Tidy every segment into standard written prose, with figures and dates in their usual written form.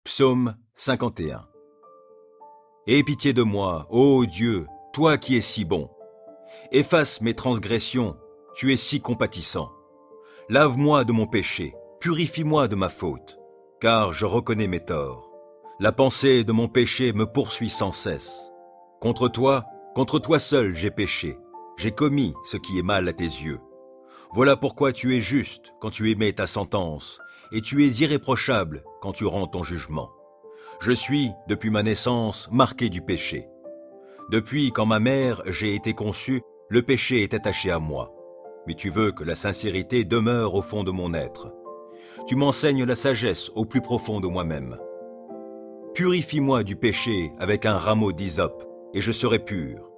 Psaume 51. Aie pitié de moi, ô Dieu, toi qui es si bon. Efface mes transgressions, tu es si compatissant. Lave-moi de mon péché, purifie-moi de ma faute, car je reconnais mes torts. La pensée de mon péché me poursuit sans cesse. Contre toi seul j'ai péché, j'ai commis ce qui est mal à tes yeux. Voilà pourquoi tu es juste quand tu émets ta sentence, et tu es irréprochable quand tu rends ton jugement. Je suis, depuis ma naissance, marqué du péché. Depuis quand ma mère j'ai été conçu, le péché est attaché à moi. Mais tu veux que la sincérité demeure au fond de mon être. Tu m'enseignes la sagesse au plus profond de moi-même. Purifie-moi du péché avec un rameau d'hysope, et je serai pur.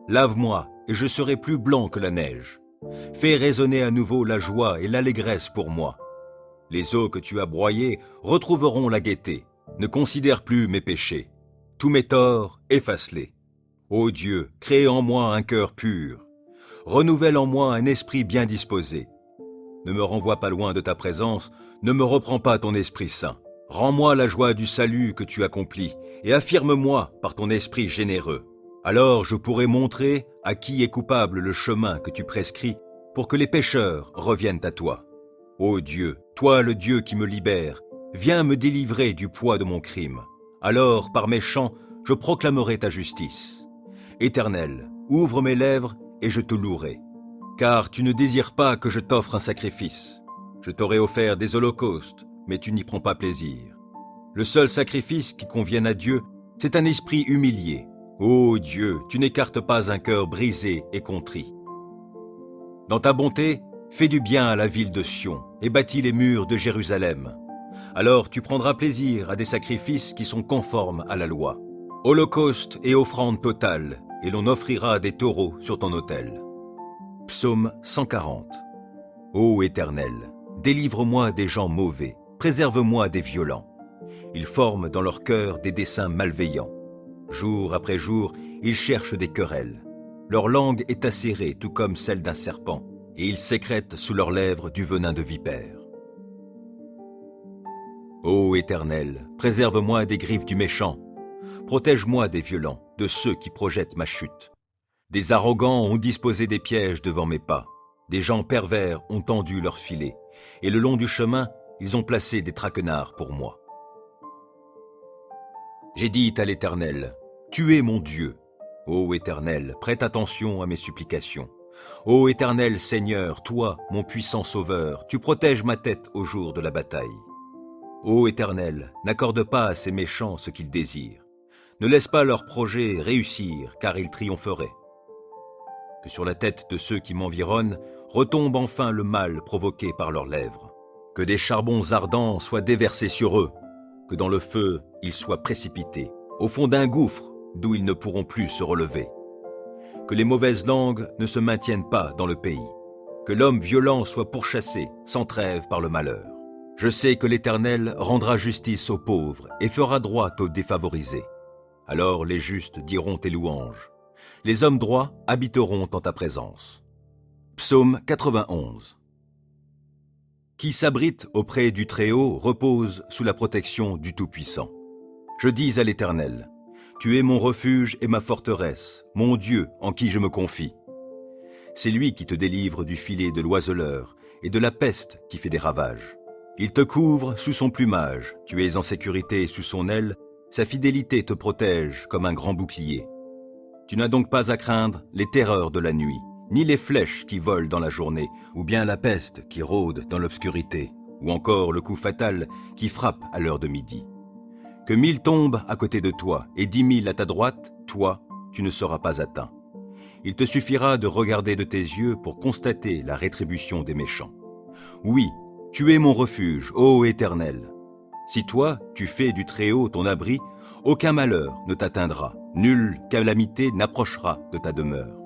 Lave-moi, et je serai plus blanc que la neige. Fais résonner à nouveau la joie et l'allégresse pour moi. Les eaux que tu as broyées retrouveront la gaieté. Ne considère plus mes péchés. Tous mes torts, efface-les. Ô Dieu, crée en moi un cœur pur. Renouvelle en moi un esprit bien disposé. Ne me renvoie pas loin de ta présence, ne me reprends pas ton Esprit Saint. Rends-moi la joie du salut que tu accomplis, et affirme-moi par ton esprit généreux. Alors je pourrai montrer à qui est coupable le chemin que tu prescris, pour que les pécheurs reviennent à toi. Ô Dieu, toi le Dieu qui me libère, viens me délivrer du poids de mon crime. Alors, par mes chants, je proclamerai ta justice. Éternel, ouvre mes lèvres et je te louerai. Car tu ne désires pas que je t'offre un sacrifice. Je t'aurais offert des holocaustes, mais tu n'y prends pas plaisir. Le seul sacrifice qui convienne à Dieu, c'est un esprit humilié. Ô Dieu, tu n'écartes pas un cœur brisé et contrit. Dans ta bonté, fais du bien à la ville de Sion et bâtis les murs de Jérusalem. Alors tu prendras plaisir à des sacrifices qui sont conformes à la loi. Holocauste et offrande totale, et l'on offrira des taureaux sur ton autel. Psaume 140. Ô Éternel, délivre-moi des gens mauvais, préserve-moi des violents. Ils forment dans leur cœur des desseins malveillants. Jour après jour, ils cherchent des querelles. Leur langue est acérée tout comme celle d'un serpent, et ils sécrètent sous leurs lèvres du venin de vipère. Ô Éternel, préserve-moi des griffes du méchant. Protège-moi des violents, de ceux qui projettent ma chute. Des arrogants ont disposé des pièges devant mes pas. Des gens pervers ont tendu leurs filets, et le long du chemin, ils ont placé des traquenards pour moi. J'ai dit à l'Éternel, « Tu es mon Dieu. » Ô Éternel, prête attention à mes supplications. Ô Éternel Seigneur, toi, mon puissant Sauveur, tu protèges ma tête au jour de la bataille. Ô Éternel, n'accorde pas à ces méchants ce qu'ils désirent. Ne laisse pas leurs projets réussir, car ils triompheraient. Que sur la tête de ceux qui m'environnent retombe enfin le mal provoqué par leurs lèvres. Que des charbons ardents soient déversés sur eux, que dans le feu ils soient précipités, au fond d'un gouffre d'où ils ne pourront plus se relever. Que les mauvaises langues ne se maintiennent pas dans le pays, que l'homme violent soit pourchassé sans trêve par le malheur. Je sais que l'Éternel rendra justice aux pauvres et fera droit aux défavorisés. Alors les justes diront tes louanges. Les hommes droits habiteront en ta présence. Psaume 91. Qui s'abrite auprès du Très-Haut repose sous la protection du Tout-Puissant. Je dis à l'Éternel, tu es mon refuge et ma forteresse, mon Dieu en qui je me confie. C'est lui qui te délivre du filet de l'oiseleur et de la peste qui fait des ravages. Il te couvre sous son plumage, tu es en sécurité sous son aile, sa fidélité te protège comme un grand bouclier. Tu n'as donc pas à craindre les terreurs de la nuit, ni les flèches qui volent dans la journée, ou bien la peste qui rôde dans l'obscurité, ou encore le coup fatal qui frappe à l'heure de midi. Que 1000 tombent à côté de toi et 10 000 à ta droite, toi, tu ne seras pas atteint. Il te suffira de regarder de tes yeux pour constater la rétribution des méchants. Oui, tu es mon refuge, ô Éternel. Si toi, tu fais du Très-Haut ton abri, aucun malheur ne t'atteindra, nulle calamité n'approchera de ta demeure.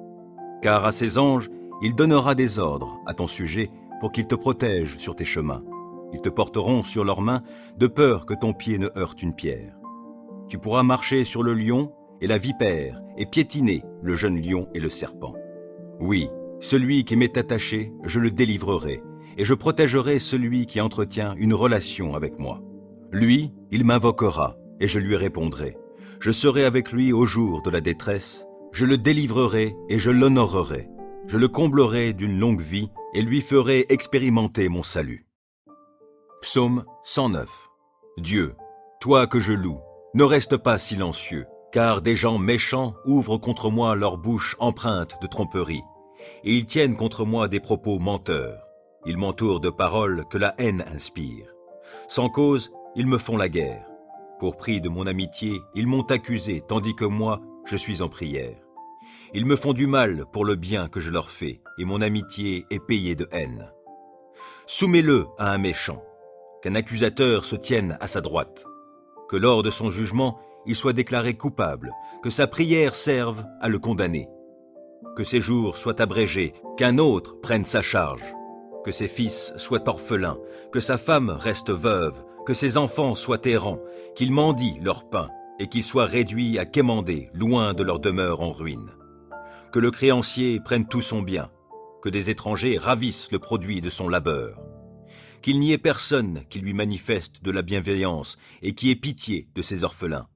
Car à ses anges, il donnera des ordres à ton sujet pour qu'ils te protègent sur tes chemins. Ils te porteront sur leurs mains de peur que ton pied ne heurte une pierre. Tu pourras marcher sur le lion et la vipère et piétiner le jeune lion et le serpent. Oui, celui qui m'est attaché, je le délivrerai, et je protégerai celui qui entretient une relation avec moi. Lui, Il m'invoquera, et je lui répondrai. Je serai avec lui au jour de la détresse. Je le délivrerai et je l'honorerai. Je le comblerai d'une longue vie et lui ferai expérimenter mon salut. Psaume 109. Dieu, toi que je loue, ne reste pas silencieux, car des gens méchants ouvrent contre moi leur bouche empreinte de tromperie, et ils tiennent contre moi des propos menteurs. Ils m'entourent de paroles que la haine inspire. Sans cause, ils me font la guerre. Pour prix de mon amitié, ils m'ont accusé, tandis que moi, je suis en prière. Ils me font du mal pour le bien que je leur fais, et mon amitié est payée de haine. Soumets-le à un méchant, qu'un accusateur se tienne à sa droite, que lors de son jugement, il soit déclaré coupable, que sa prière serve à le condamner, que ses jours soient abrégés, qu'un autre prenne sa charge, que ses fils soient orphelins, que sa femme reste veuve, que ses enfants soient errants, qu'ils mendient leur pain, et qu'ils soient réduits à quémander, loin de leur demeure en ruine. Que le créancier prenne tout son bien, que des étrangers ravissent le produit de son labeur. Qu'il n'y ait personne qui lui manifeste de la bienveillance et qui ait pitié de ses orphelins.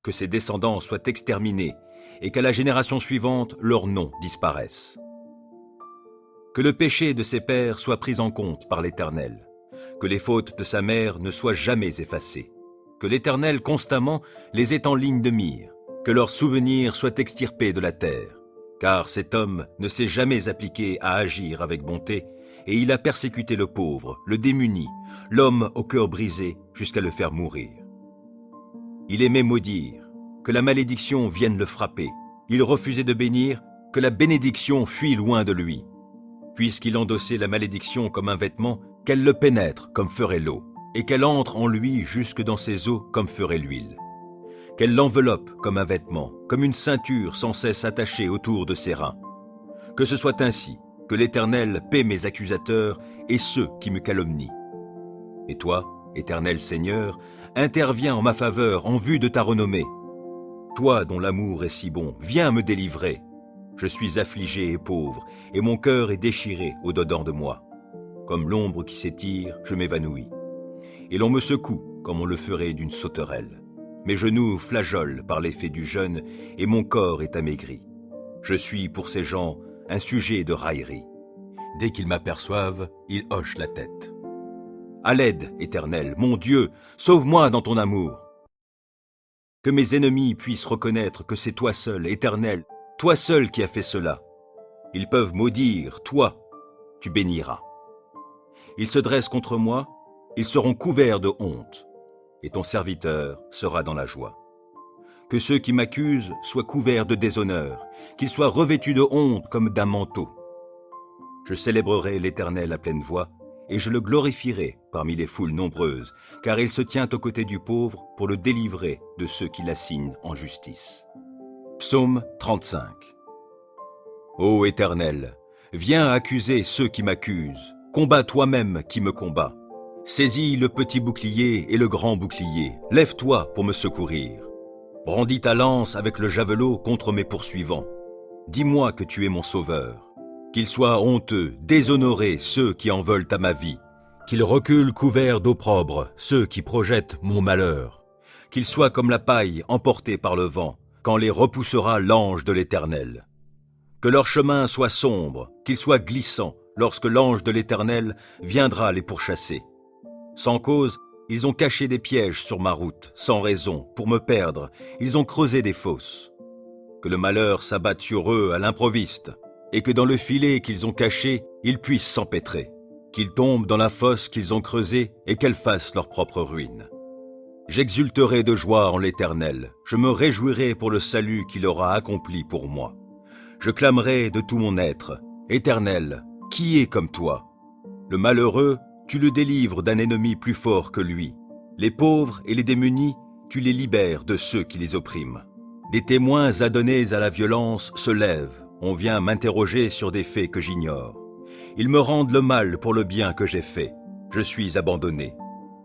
Que ses descendants soient exterminés et qu'à la génération suivante, leur nom disparaisse. Que le péché de ses pères soit pris en compte par l'Éternel. Que les fautes de sa mère ne soient jamais effacées. Que l'Éternel constamment les ait en ligne de mire. Que leurs souvenirs soient extirpés de la terre. Car cet homme ne s'est jamais appliqué à agir avec bonté, et il a persécuté le pauvre, le démuni, l'homme au cœur brisé, jusqu'à le faire mourir. Il aimait maudire, que la malédiction vienne le frapper. Il refusait de bénir, que la bénédiction fuit loin de lui. Puisqu'il endossait la malédiction comme un vêtement, qu'elle le pénètre comme ferait l'eau, et qu'elle entre en lui jusque dans ses os comme ferait l'huile. Qu'elle l'enveloppe comme un vêtement, comme une ceinture sans cesse attachée autour de ses reins. Que ce soit ainsi, que l'Éternel paie mes accusateurs et ceux qui me calomnient. Et toi, Éternel Seigneur, interviens en ma faveur en vue de ta renommée. Toi dont l'amour est si bon, viens me délivrer. Je suis affligé et pauvre, et mon cœur est déchiré au-dedans de moi. Comme l'ombre qui s'étire, je m'évanouis. Et l'on me secoue comme on le ferait d'une sauterelle. Mes genoux flageolent par l'effet du jeûne, et mon corps est amaigri. Je suis pour ces gens un sujet de raillerie. Dès qu'ils m'aperçoivent, ils hochent la tête. À l'aide, Éternel, mon Dieu, sauve-moi dans ton amour. Que mes ennemis puissent reconnaître que c'est toi seul, Éternel, toi seul qui as fait cela. Ils peuvent maudire, toi, tu béniras. Ils se dressent contre moi, ils seront couverts de honte, et ton serviteur sera dans la joie. Que ceux qui m'accusent soient couverts de déshonneur, qu'ils soient revêtus de honte comme d'un manteau. Je célébrerai l'Éternel à pleine voix, et je le glorifierai parmi les foules nombreuses, car il se tient aux côtés du pauvre pour le délivrer de ceux qui l'assignent en justice. Psaume 35. Ô Éternel, viens accuser ceux qui m'accusent, combat toi-même qui me combat. Saisis le petit bouclier et le grand bouclier, lève-toi pour me secourir. Brandis ta lance avec le javelot contre mes poursuivants. Dis-moi que tu es mon sauveur. Qu'ils soient honteux, déshonorés ceux qui en veulent à ma vie. Qu'ils reculent couverts d'opprobre ceux qui projettent mon malheur. Qu'ils soient comme la paille emportée par le vent, quand les repoussera l'ange de l'Éternel. Que leur chemin soit sombre, qu'il soit glissant, lorsque l'ange de l'Éternel viendra les pourchasser. Sans cause, ils ont caché des pièges sur ma route, sans raison, pour me perdre, ils ont creusé des fosses. Que le malheur s'abatte sur eux à l'improviste, et que dans le filet qu'ils ont caché, ils puissent s'empêtrer. Qu'ils tombent dans la fosse qu'ils ont creusée et qu'elle fasse leur propre ruine. J'exulterai de joie en l'Éternel, je me réjouirai pour le salut qu'il aura accompli pour moi. Je clamerai de tout mon être, Éternel, qui est comme toi? Le malheureux, tu le délivres d'un ennemi plus fort que lui. Les pauvres et les démunis, tu les libères de ceux qui les oppriment. Des témoins adonnés à la violence se lèvent. On vient m'interroger sur des faits que j'ignore. Ils me rendent le mal pour le bien que j'ai fait. Je suis abandonné.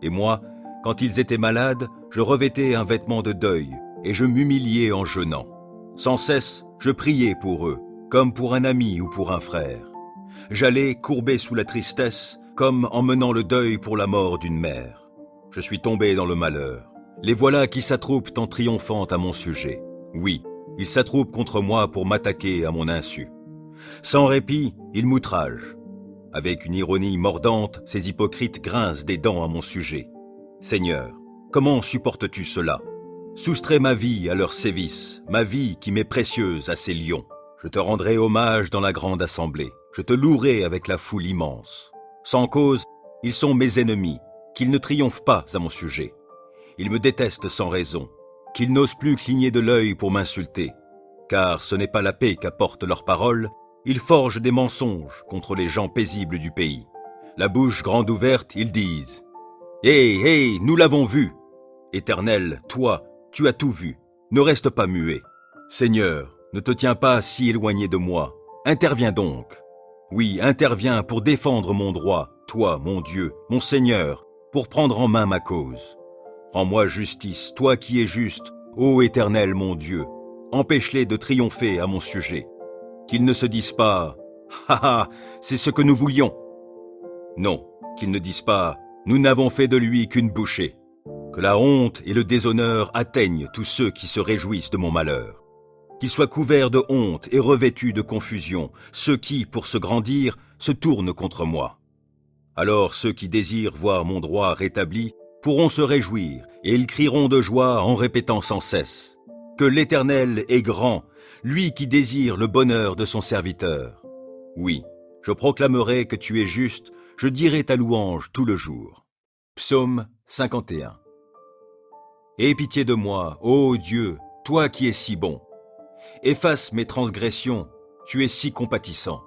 Et moi, quand ils étaient malades, je revêtais un vêtement de deuil et je m'humiliais en jeûnant. Sans cesse, je priais pour eux, comme pour un ami ou pour un frère. J'allais courbé sous la tristesse, comme en menant le deuil pour la mort d'une mère. Je suis tombé dans le malheur. Les voilà qui s'attroupent en triomphant à mon sujet. Oui, ils s'attroupent contre moi pour m'attaquer à mon insu. Sans répit, ils m'outragent. Avec une ironie mordante, ces hypocrites grincent des dents à mon sujet. Seigneur, comment supportes-tu cela? Soustrais ma vie à leurs sévices, ma vie qui m'est précieuse à ces lions. Je te rendrai hommage dans la grande assemblée. Je te louerai avec la foule immense. Sans cause, ils sont mes ennemis, qu'ils ne triomphent pas à mon sujet. Ils me détestent sans raison, qu'ils n'osent plus cligner de l'œil pour m'insulter. Car ce n'est pas la paix qu'apportent leurs paroles, ils forgent des mensonges contre les gens paisibles du pays. La bouche grande ouverte, ils disent « Hé, hé, nous l'avons vu !» Éternel, toi, tu as tout vu, ne reste pas muet. Seigneur, ne te tiens pas si éloigné de moi, interviens donc. Oui, interviens pour défendre mon droit, toi, mon Dieu, mon Seigneur, pour prendre en main ma cause. Rends-moi justice, toi qui es juste, ô Éternel mon Dieu, empêche-les de triompher à mon sujet. Qu'ils ne se disent pas « Ha ha, c'est ce que nous voulions !» Non, qu'ils ne disent pas « Nous n'avons fait de lui qu'une bouchée !» Que la honte et le déshonneur atteignent tous ceux qui se réjouissent de mon malheur. Qu'ils soient couverts de honte et revêtus de confusion, ceux qui, pour se grandir, se tournent contre moi. Alors ceux qui désirent voir mon droit rétabli pourront se réjouir, et ils crieront de joie en répétant sans cesse que l'Éternel est grand, lui qui désire le bonheur de son serviteur. Oui, je proclamerai que tu es juste, je dirai ta louange tout le jour. Psaume 51. Aie pitié de moi, ô Dieu, toi qui es si bon. Efface mes transgressions, tu es si compatissant.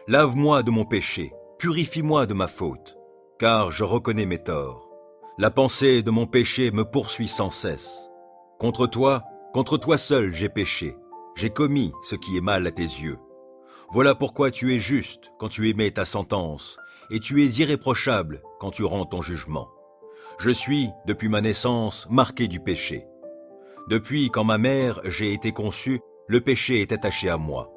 Lave-moi de mon péché, purifie-moi de ma faute, car je reconnais mes torts. La pensée de mon péché me poursuit sans cesse. Contre toi seul j'ai péché, j'ai commis ce qui est mal à tes yeux. Voilà pourquoi tu es juste quand tu émets ta sentence, et tu es irréprochable quand tu rends ton jugement. Je suis, depuis ma naissance, marqué du péché. Depuis quand ma mère j'ai été conçu, le péché est attaché à moi.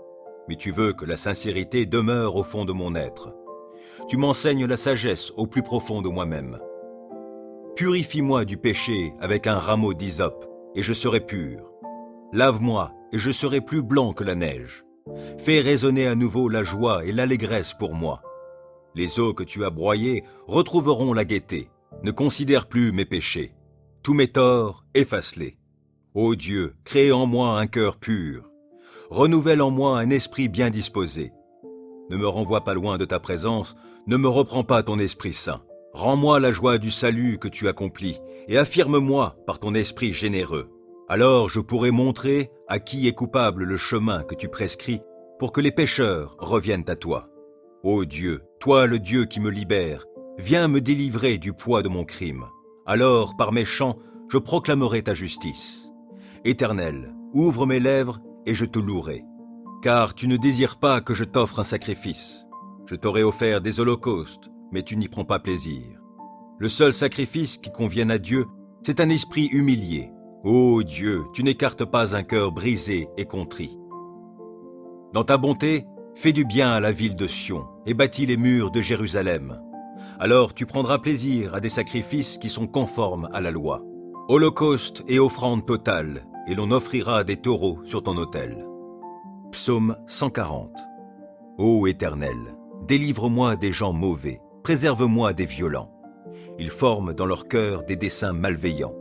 Mais tu veux que la sincérité demeure au fond de mon être. Tu m'enseignes la sagesse au plus profond de moi-même. Purifie-moi du péché avec un rameau d'hysope, et je serai pur. Lave-moi, et je serai plus blanc que la neige. Fais résonner à nouveau la joie et l'allégresse pour moi. Les eaux que tu as broyées retrouveront la gaieté. Ne considère plus mes péchés. Tous mes torts, efface-les. Ô Dieu, crée en moi un cœur pur. Renouvelle en moi un esprit bien disposé. Ne me renvoie pas loin de ta présence, ne me reprends pas ton Esprit Saint. Rends-moi la joie du salut que tu accomplis, et affirme-moi par ton esprit généreux. Alors je pourrai montrer à qui est coupable le chemin que tu prescris, pour que les pécheurs reviennent à toi. Ô Dieu, toi le Dieu qui me libère, viens me délivrer du poids de mon crime. Alors, par mes chants, je proclamerai ta justice. Éternel, ouvre mes lèvres et je te louerai. Car tu ne désires pas que je t'offre un sacrifice. Je t'aurais offert des holocaustes, mais tu n'y prends pas plaisir. Le seul sacrifice qui convienne à Dieu, c'est un esprit humilié. Ô Dieu, tu n'écartes pas un cœur brisé et contrit. Dans ta bonté, fais du bien à la ville de Sion et bâtis les murs de Jérusalem. Alors tu prendras plaisir à des sacrifices qui sont conformes à la loi. Holocauste et offrande totale, et l'on offrira des taureaux sur ton autel. Psaume 140. Ô Éternel, délivre-moi des gens mauvais, préserve-moi des violents. Ils forment dans leur cœur des desseins malveillants.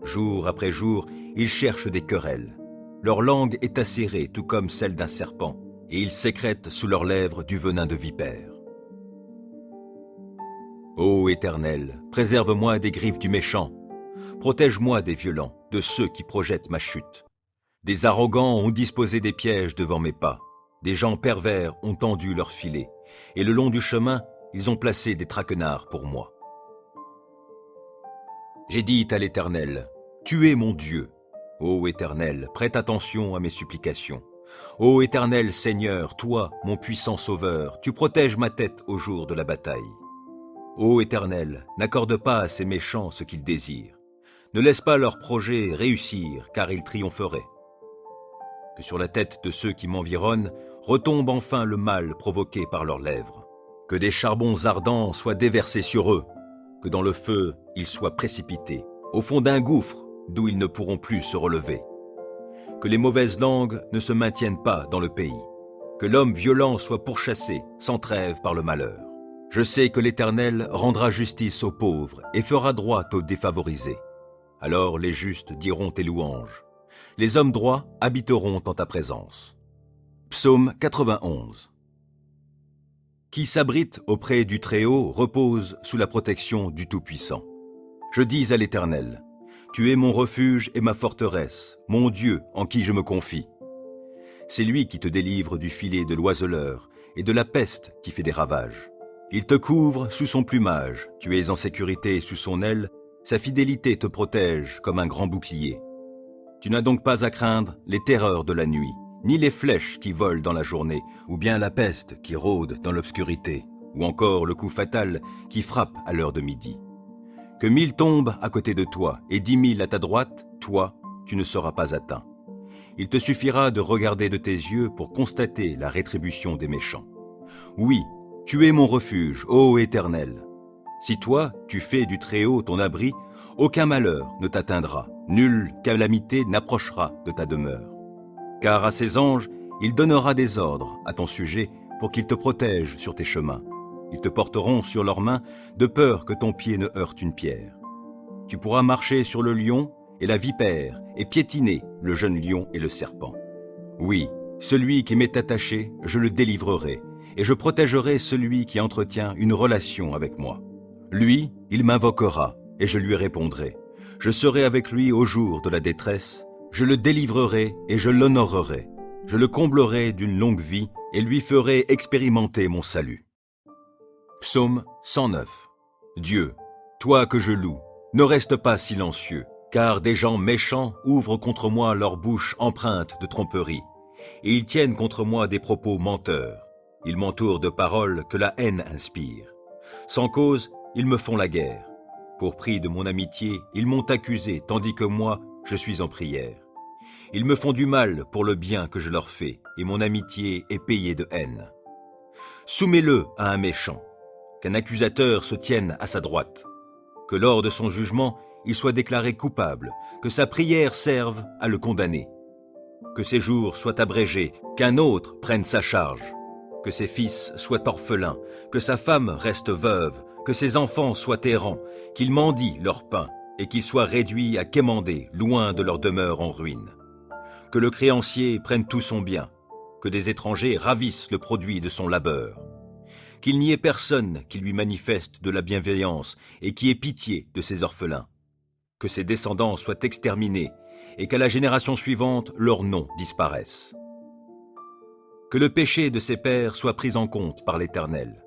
Jour après jour, ils cherchent des querelles. Leur langue est acérée tout comme celle d'un serpent, et ils sécrètent sous leurs lèvres du venin de vipère. Ô Éternel, préserve-moi des griffes du méchant. Protège-moi des violents, de ceux qui projettent ma chute. Des arrogants ont disposé des pièges devant mes pas. Des gens pervers ont tendu leurs filets, et le long du chemin, ils ont placé des traquenards pour moi. J'ai dit à l'Éternel, « Tu es mon Dieu. » Ô Éternel, prête attention à mes supplications. Ô Éternel Seigneur, toi, mon puissant Sauveur, tu protèges ma tête au jour de la bataille. Ô Éternel, n'accorde pas à ces méchants ce qu'ils désirent. Ne laisse pas leurs projets réussir, car ils triompheraient. Que sur la tête de ceux qui m'environnent retombe enfin le mal provoqué par leurs lèvres. Que des charbons ardents soient déversés sur eux. que dans le feu ils soient précipités, au fond d'un gouffre d'où ils ne pourront plus se relever. Que les mauvaises langues ne se maintiennent pas dans le pays, que l'homme violent soit pourchassé sans trêve par le malheur. Je sais que l'Éternel rendra justice aux pauvres et fera droit aux défavorisés. Alors les justes diront tes louanges. Les hommes droits habiteront en ta présence. Psaume 91. Qui s'abrite auprès du Très-Haut repose sous la protection du Tout-Puissant. Je dis à l'Éternel, tu es mon refuge et ma forteresse, mon Dieu en qui je me confie. C'est lui qui te délivre du filet de l'oiseleur et de la peste qui fait des ravages. Il te couvre sous son plumage, tu es en sécurité sous son aile, sa fidélité te protège comme un grand bouclier. Tu n'as donc pas à craindre les terreurs de la nuit, ni les flèches qui volent dans la journée, ou bien la peste qui rôde dans l'obscurité, ou encore le coup fatal qui frappe à l'heure de midi. Que 1000 tombent à côté de toi et 10 000 à ta droite, toi, tu ne seras pas atteint. Il te suffira de regarder de tes yeux pour constater la rétribution des méchants. Oui, tu es mon refuge, ô Éternel. Si toi, tu fais du Très-Haut ton abri, aucun malheur ne t'atteindra, nulle calamité n'approchera de ta demeure. Car à ses anges, il donnera des ordres à ton sujet pour qu'ils te protègent sur tes chemins. Ils te porteront sur leurs mains de peur que ton pied ne heurte une pierre. Tu pourras marcher sur le lion et la vipère et piétiner le jeune lion et le serpent. Oui, celui qui m'est attaché, je le délivrerai, et je protégerai celui qui entretient une relation avec moi. Lui, il m'invoquera, et je lui répondrai. Je serai avec lui au jour de la détresse, je le délivrerai et je l'honorerai. Je le comblerai d'une longue vie et lui ferai expérimenter mon salut. Psaume 109. Dieu, toi que je loue, ne reste pas silencieux, car des gens méchants ouvrent contre moi leur bouche empreinte de tromperie, et ils tiennent contre moi des propos menteurs. Ils m'entourent de paroles que la haine inspire. Sans cause, ils me font la guerre. Pour prix de mon amitié, ils m'ont accusé, tandis que moi, je suis en prière. Ils me font du mal pour le bien que je leur fais, et mon amitié est payée de haine. Soumets-le à un méchant, qu'un accusateur se tienne à sa droite, que lors de son jugement, il soit déclaré coupable, que sa prière serve à le condamner, que ses jours soient abrégés, qu'un autre prenne sa charge, que ses fils soient orphelins, que sa femme reste veuve, que ses enfants soient errants, qu'ils mendient leur pain et qu'ils soient réduits à quémander loin de leur demeure en ruine. Que le créancier prenne tout son bien, que des étrangers ravissent le produit de son labeur. Qu'il n'y ait personne qui lui manifeste de la bienveillance et qui ait pitié de ses orphelins. Que ses descendants soient exterminés et qu'à la génération suivante, leur nom disparaisse. Que le péché de ses pères soit pris en compte par l'Éternel,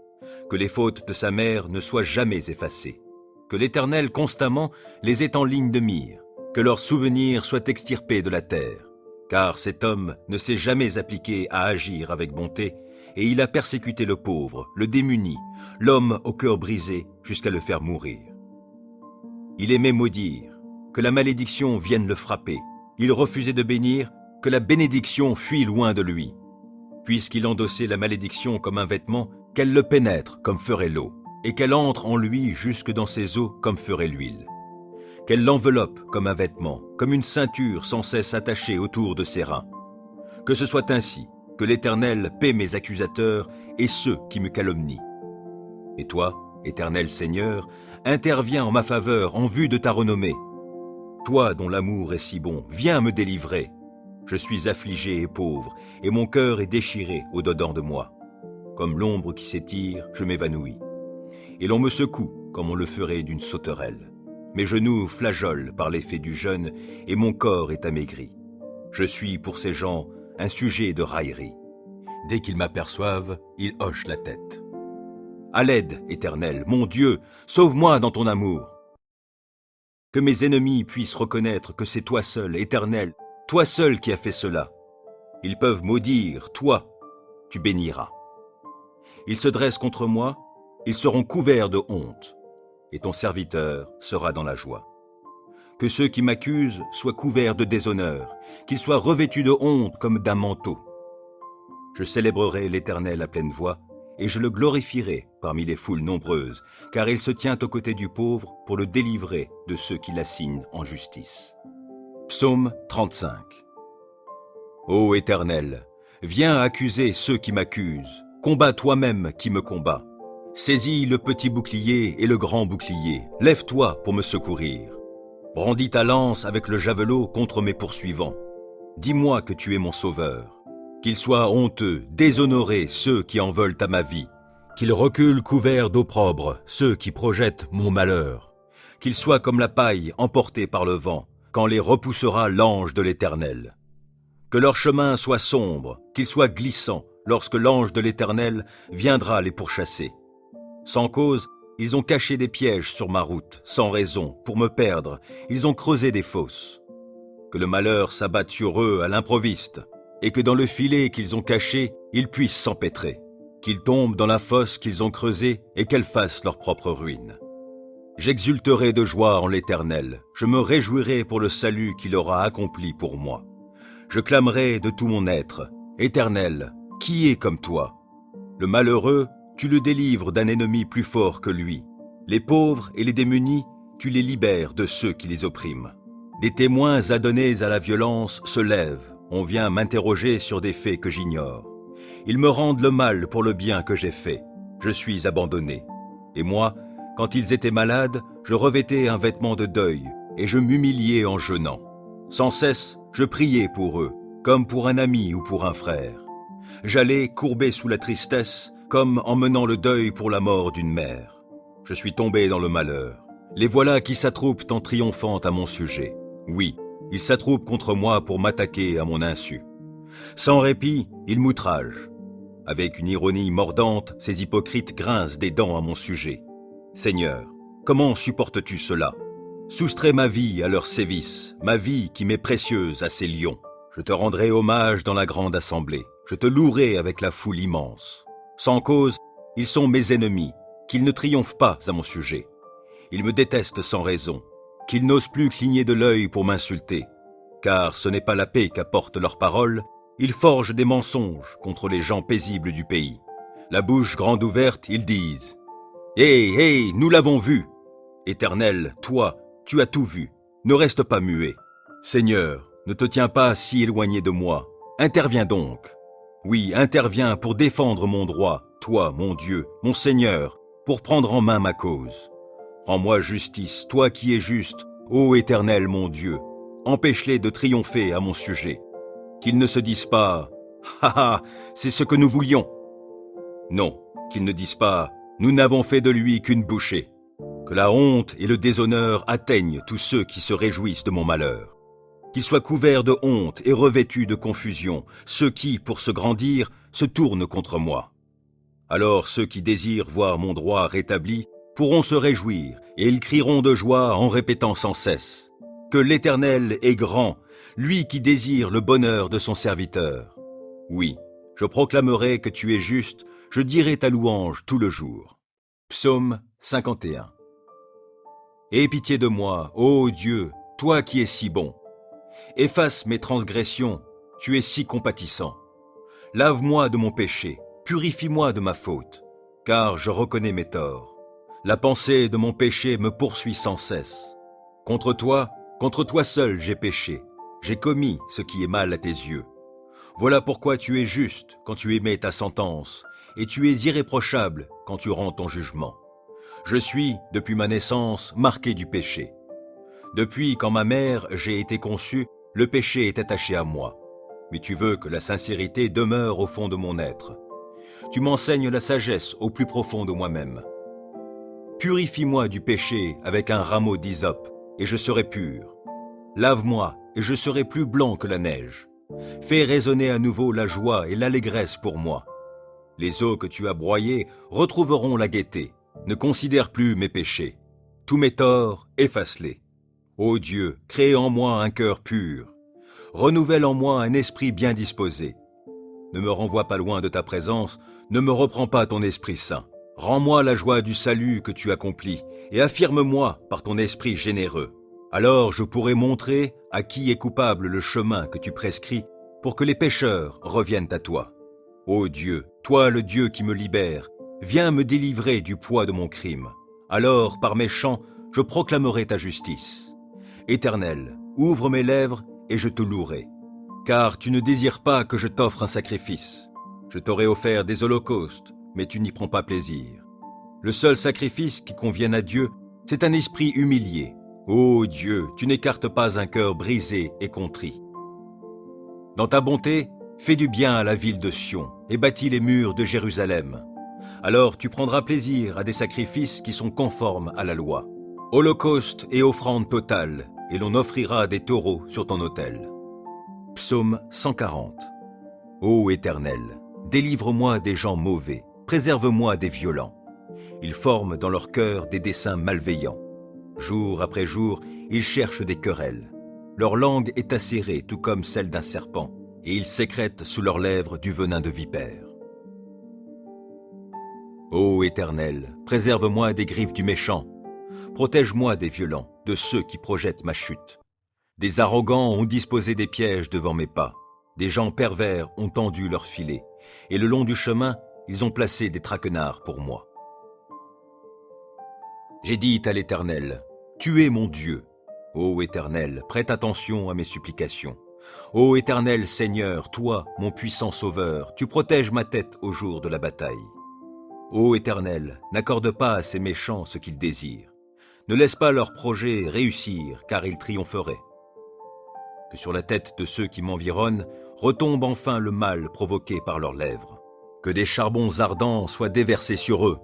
que les fautes de sa mère ne soient jamais effacées, que l'Éternel constamment les ait en ligne de mire, que leurs souvenirs soient extirpés de la terre, car cet homme ne s'est jamais appliqué à agir avec bonté, et il a persécuté le pauvre, le démuni, l'homme au cœur brisé, jusqu'à le faire mourir. Il aimait maudire, que la malédiction vienne le frapper. Il refusait de bénir, que la bénédiction fuit loin de lui. Puisqu'il endossait la malédiction comme un vêtement, qu'elle le pénètre comme ferait l'eau, et qu'elle entre en lui jusque dans ses os comme ferait l'huile. Qu'elle l'enveloppe comme un vêtement, comme une ceinture sans cesse attachée autour de ses reins. Que ce soit ainsi, que l'Éternel paie mes accusateurs et ceux qui me calomnient. Et toi, Éternel Seigneur, interviens en ma faveur en vue de ta renommée. Toi dont l'amour est si bon, viens me délivrer. Je suis affligé et pauvre, et mon cœur est déchiré au-dedans de moi. Comme l'ombre qui s'étire, je m'évanouis. Et l'on me secoue comme on le ferait d'une sauterelle. Mes genoux flageolent par l'effet du jeûne, et mon corps est amaigri. Je suis pour ces gens un sujet de raillerie. Dès qu'ils m'aperçoivent, ils hochent la tête. À l'aide, Éternel, mon Dieu, sauve-moi dans ton amour. Que mes ennemis puissent reconnaître que c'est toi seul, Éternel, toi seul qui as fait cela. Ils peuvent maudire, toi, tu béniras. Ils se dressent contre moi, ils seront couverts de honte, et ton serviteur sera dans la joie. Que ceux qui m'accusent soient couverts de déshonneur, qu'ils soient revêtus de honte comme d'un manteau. Je célébrerai l'Éternel à pleine voix, et je le glorifierai parmi les foules nombreuses, car il se tient aux côtés du pauvre pour le délivrer de ceux qui l'assignent en justice. Psaume 35. Ô Éternel, viens accuser ceux qui m'accusent, combats toi-même qui me combats. Saisis le petit bouclier et le grand bouclier, lève-toi pour me secourir. Brandis ta lance avec le javelot contre mes poursuivants. Dis-moi que tu es mon sauveur. Qu'ils soient honteux, déshonorés ceux qui en veulent à ma vie. Qu'ils reculent couverts d'opprobre ceux qui projettent mon malheur. Qu'ils soient comme la paille emportée par le vent, quand les repoussera l'ange de l'Éternel. Que leur chemin soit sombre, qu'il soit glissant, lorsque l'ange de l'Éternel viendra les pourchasser. Sans cause, ils ont caché des pièges sur ma route, sans raison, pour me perdre, ils ont creusé des fosses. Que le malheur s'abatte sur eux à l'improviste, et que dans le filet qu'ils ont caché, ils puissent s'empêtrer. Qu'ils tombent dans la fosse qu'ils ont creusée et qu'elle fasse leur propre ruine. J'exulterai de joie en l'Éternel, je me réjouirai pour le salut qu'il aura accompli pour moi. Je clamerai de tout mon être, Éternel, qui est comme toi? Le malheureux, tu le délivres d'un ennemi plus fort que lui. Les pauvres et les démunis, tu les libères de ceux qui les oppriment. Des témoins adonnés à la violence se lèvent. On vient m'interroger sur des faits que j'ignore. Ils me rendent le mal pour le bien que j'ai fait. Je suis abandonné. Et moi, quand ils étaient malades, je revêtais un vêtement de deuil et je m'humiliais en jeûnant. Sans cesse, je priais pour eux, comme pour un ami ou pour un frère. J'allais courbé sous la tristesse, comme en menant le deuil pour la mort d'une mère. Je suis tombé dans le malheur. Les voilà qui s'attroupent en triomphant à mon sujet. Oui, ils s'attroupent contre moi pour m'attaquer à mon insu. Sans répit, ils m'outragent. Avec une ironie mordante, ces hypocrites grincent des dents à mon sujet. Seigneur, comment supportes-tu cela? Soustrais ma vie à leurs sévices, ma vie qui m'est précieuse à ces lions. Je te rendrai hommage dans la grande assemblée. Je te louerai avec la foule immense. Sans cause, ils sont mes ennemis, qu'ils ne triomphent pas à mon sujet. Ils me détestent sans raison, qu'ils n'osent plus cligner de l'œil pour m'insulter. Car ce n'est pas la paix qu'apportent leurs paroles, ils forgent des mensonges contre les gens paisibles du pays. La bouche grande ouverte, ils disent « Hé, nous l'avons vu !» Éternel, toi, tu as tout vu, ne reste pas muet. Seigneur, ne te tiens pas si éloigné de moi, interviens donc. Oui, interviens pour défendre mon droit, toi, mon Dieu, mon Seigneur, pour prendre en main ma cause. Rends-moi justice, toi qui es juste, ô Éternel mon Dieu, empêche-les de triompher à mon sujet. Qu'ils ne se disent pas « Ha ha, c'est ce que nous voulions !» Non, qu'ils ne disent pas « Nous n'avons fait de lui qu'une bouchée !» Que la honte et le déshonneur atteignent tous ceux qui se réjouissent de mon malheur. Qu'ils soient couverts de honte et revêtus de confusion, ceux qui, pour se grandir, se tournent contre moi. Alors ceux qui désirent voir mon droit rétabli pourront se réjouir, et ils crieront de joie en répétant sans cesse « Que l'Éternel est grand, lui qui désire le bonheur de son serviteur. » Oui, je proclamerai que tu es juste, je dirai ta louange tout le jour. Psaume 51. Aie pitié de moi, ô Dieu, toi qui es si bon. Efface mes transgressions, tu es si compatissant. Lave-moi de mon péché, purifie-moi de ma faute, car je reconnais mes torts. La pensée de mon péché me poursuit sans cesse. Contre toi seul j'ai péché, j'ai commis ce qui est mal à tes yeux. Voilà pourquoi tu es juste quand tu émets ta sentence, et tu es irréprochable quand tu rends ton jugement. Je suis, depuis ma naissance, marqué du péché. Depuis quand ma mère j'ai été conçu, le péché est attaché à moi. Mais tu veux que la sincérité demeure au fond de mon être. Tu m'enseignes la sagesse au plus profond de moi-même. Purifie-moi du péché avec un rameau d'hysope, et je serai pur. Lave-moi, et je serai plus blanc que la neige. Fais résonner à nouveau la joie et l'allégresse pour moi. Les eaux que tu as broyées retrouveront la gaieté. Ne considère plus mes péchés. Tous mes torts, efface-les. Ô Dieu, crée en moi un cœur pur. Renouvelle en moi un esprit bien disposé. Ne me renvoie pas loin de ta présence, ne me reprends pas ton Esprit Saint. Rends-moi la joie du salut que tu accomplis, et affirme-moi par ton esprit généreux. Alors je pourrai montrer à qui est coupable le chemin que tu prescris, pour que les pécheurs reviennent à toi. Ô Dieu, toi le Dieu qui me libère, viens me délivrer du poids de mon crime. Alors, par mes chants, je proclamerai ta justice. Éternel, ouvre mes lèvres et je te louerai. Car tu ne désires pas que je t'offre un sacrifice. Je t'aurais offert des holocaustes, mais tu n'y prends pas plaisir. Le seul sacrifice qui convienne à Dieu, c'est un esprit humilié. Ô Dieu, tu n'écartes pas un cœur brisé et contrit. Dans ta bonté, fais du bien à la ville de Sion et bâtis les murs de Jérusalem. Alors tu prendras plaisir à des sacrifices qui sont conformes à la loi. Holocauste et offrande totale, et l'on offrira des taureaux sur ton autel. Psaume 140. Ô Éternel, délivre-moi des gens mauvais, préserve-moi des violents. Ils forment dans leur cœur des desseins malveillants. Jour après jour, ils cherchent des querelles. Leur langue est acérée tout comme celle d'un serpent, et ils sécrètent sous leurs lèvres du venin de vipère. Ô Éternel, préserve-moi des griffes du méchant. Protège-moi des violents, de ceux qui projettent ma chute. Des arrogants ont disposé des pièges devant mes pas. Des gens pervers ont tendu leurs filets, et le long du chemin, ils ont placé des traquenards pour moi. J'ai dit à l'Éternel, « Tu es mon Dieu. » Ô Éternel, prête attention à mes supplications. Ô Éternel Seigneur, toi, mon puissant Sauveur, tu protèges ma tête au jour de la bataille. Ô Éternel, n'accorde pas à ces méchants ce qu'ils désirent. Ne laisse pas leurs projets réussir, car ils triompheraient. Que sur la tête de ceux qui m'environnent retombe enfin le mal provoqué par leurs lèvres. Que des charbons ardents soient déversés sur eux,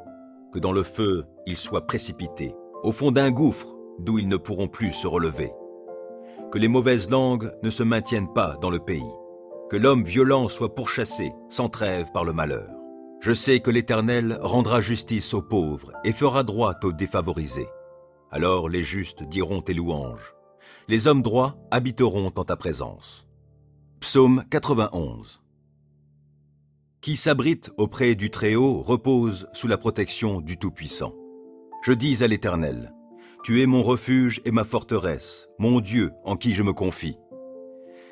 que dans le feu ils soient précipités, au fond d'un gouffre d'où ils ne pourront plus se relever. Que les mauvaises langues ne se maintiennent pas dans le pays, que l'homme violent soit pourchassé sans trêve par le malheur. Je sais que l'Éternel rendra justice aux pauvres et fera droit aux défavorisés. Alors les justes diront tes louanges. Les hommes droits habiteront en ta présence. Psaume 91. Qui s'abrite auprès du Très-Haut repose sous la protection du Tout-Puissant. Je dis à l'Éternel, tu es mon refuge et ma forteresse, mon Dieu en qui je me confie.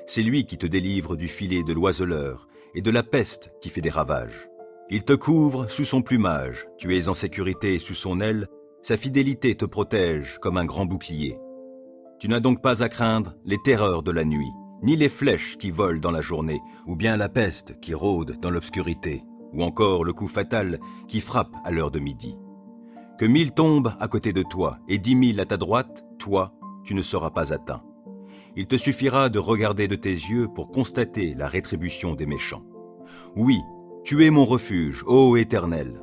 C'est lui qui te délivre du filet de l'oiseleur et de la peste qui fait des ravages. Il te couvre sous son plumage, tu es en sécurité sous son aile, sa fidélité te protège comme un grand bouclier. Tu n'as donc pas à craindre les terreurs de la nuit, ni les flèches qui volent dans la journée, ou bien la peste qui rôde dans l'obscurité, ou encore le coup fatal qui frappe à l'heure de midi. Que 1000 tombent à côté de toi et 10 000 à ta droite, toi, tu ne seras pas atteint. Il te suffira de regarder de tes yeux pour constater la rétribution des méchants. Oui, tu es mon refuge, ô Éternel.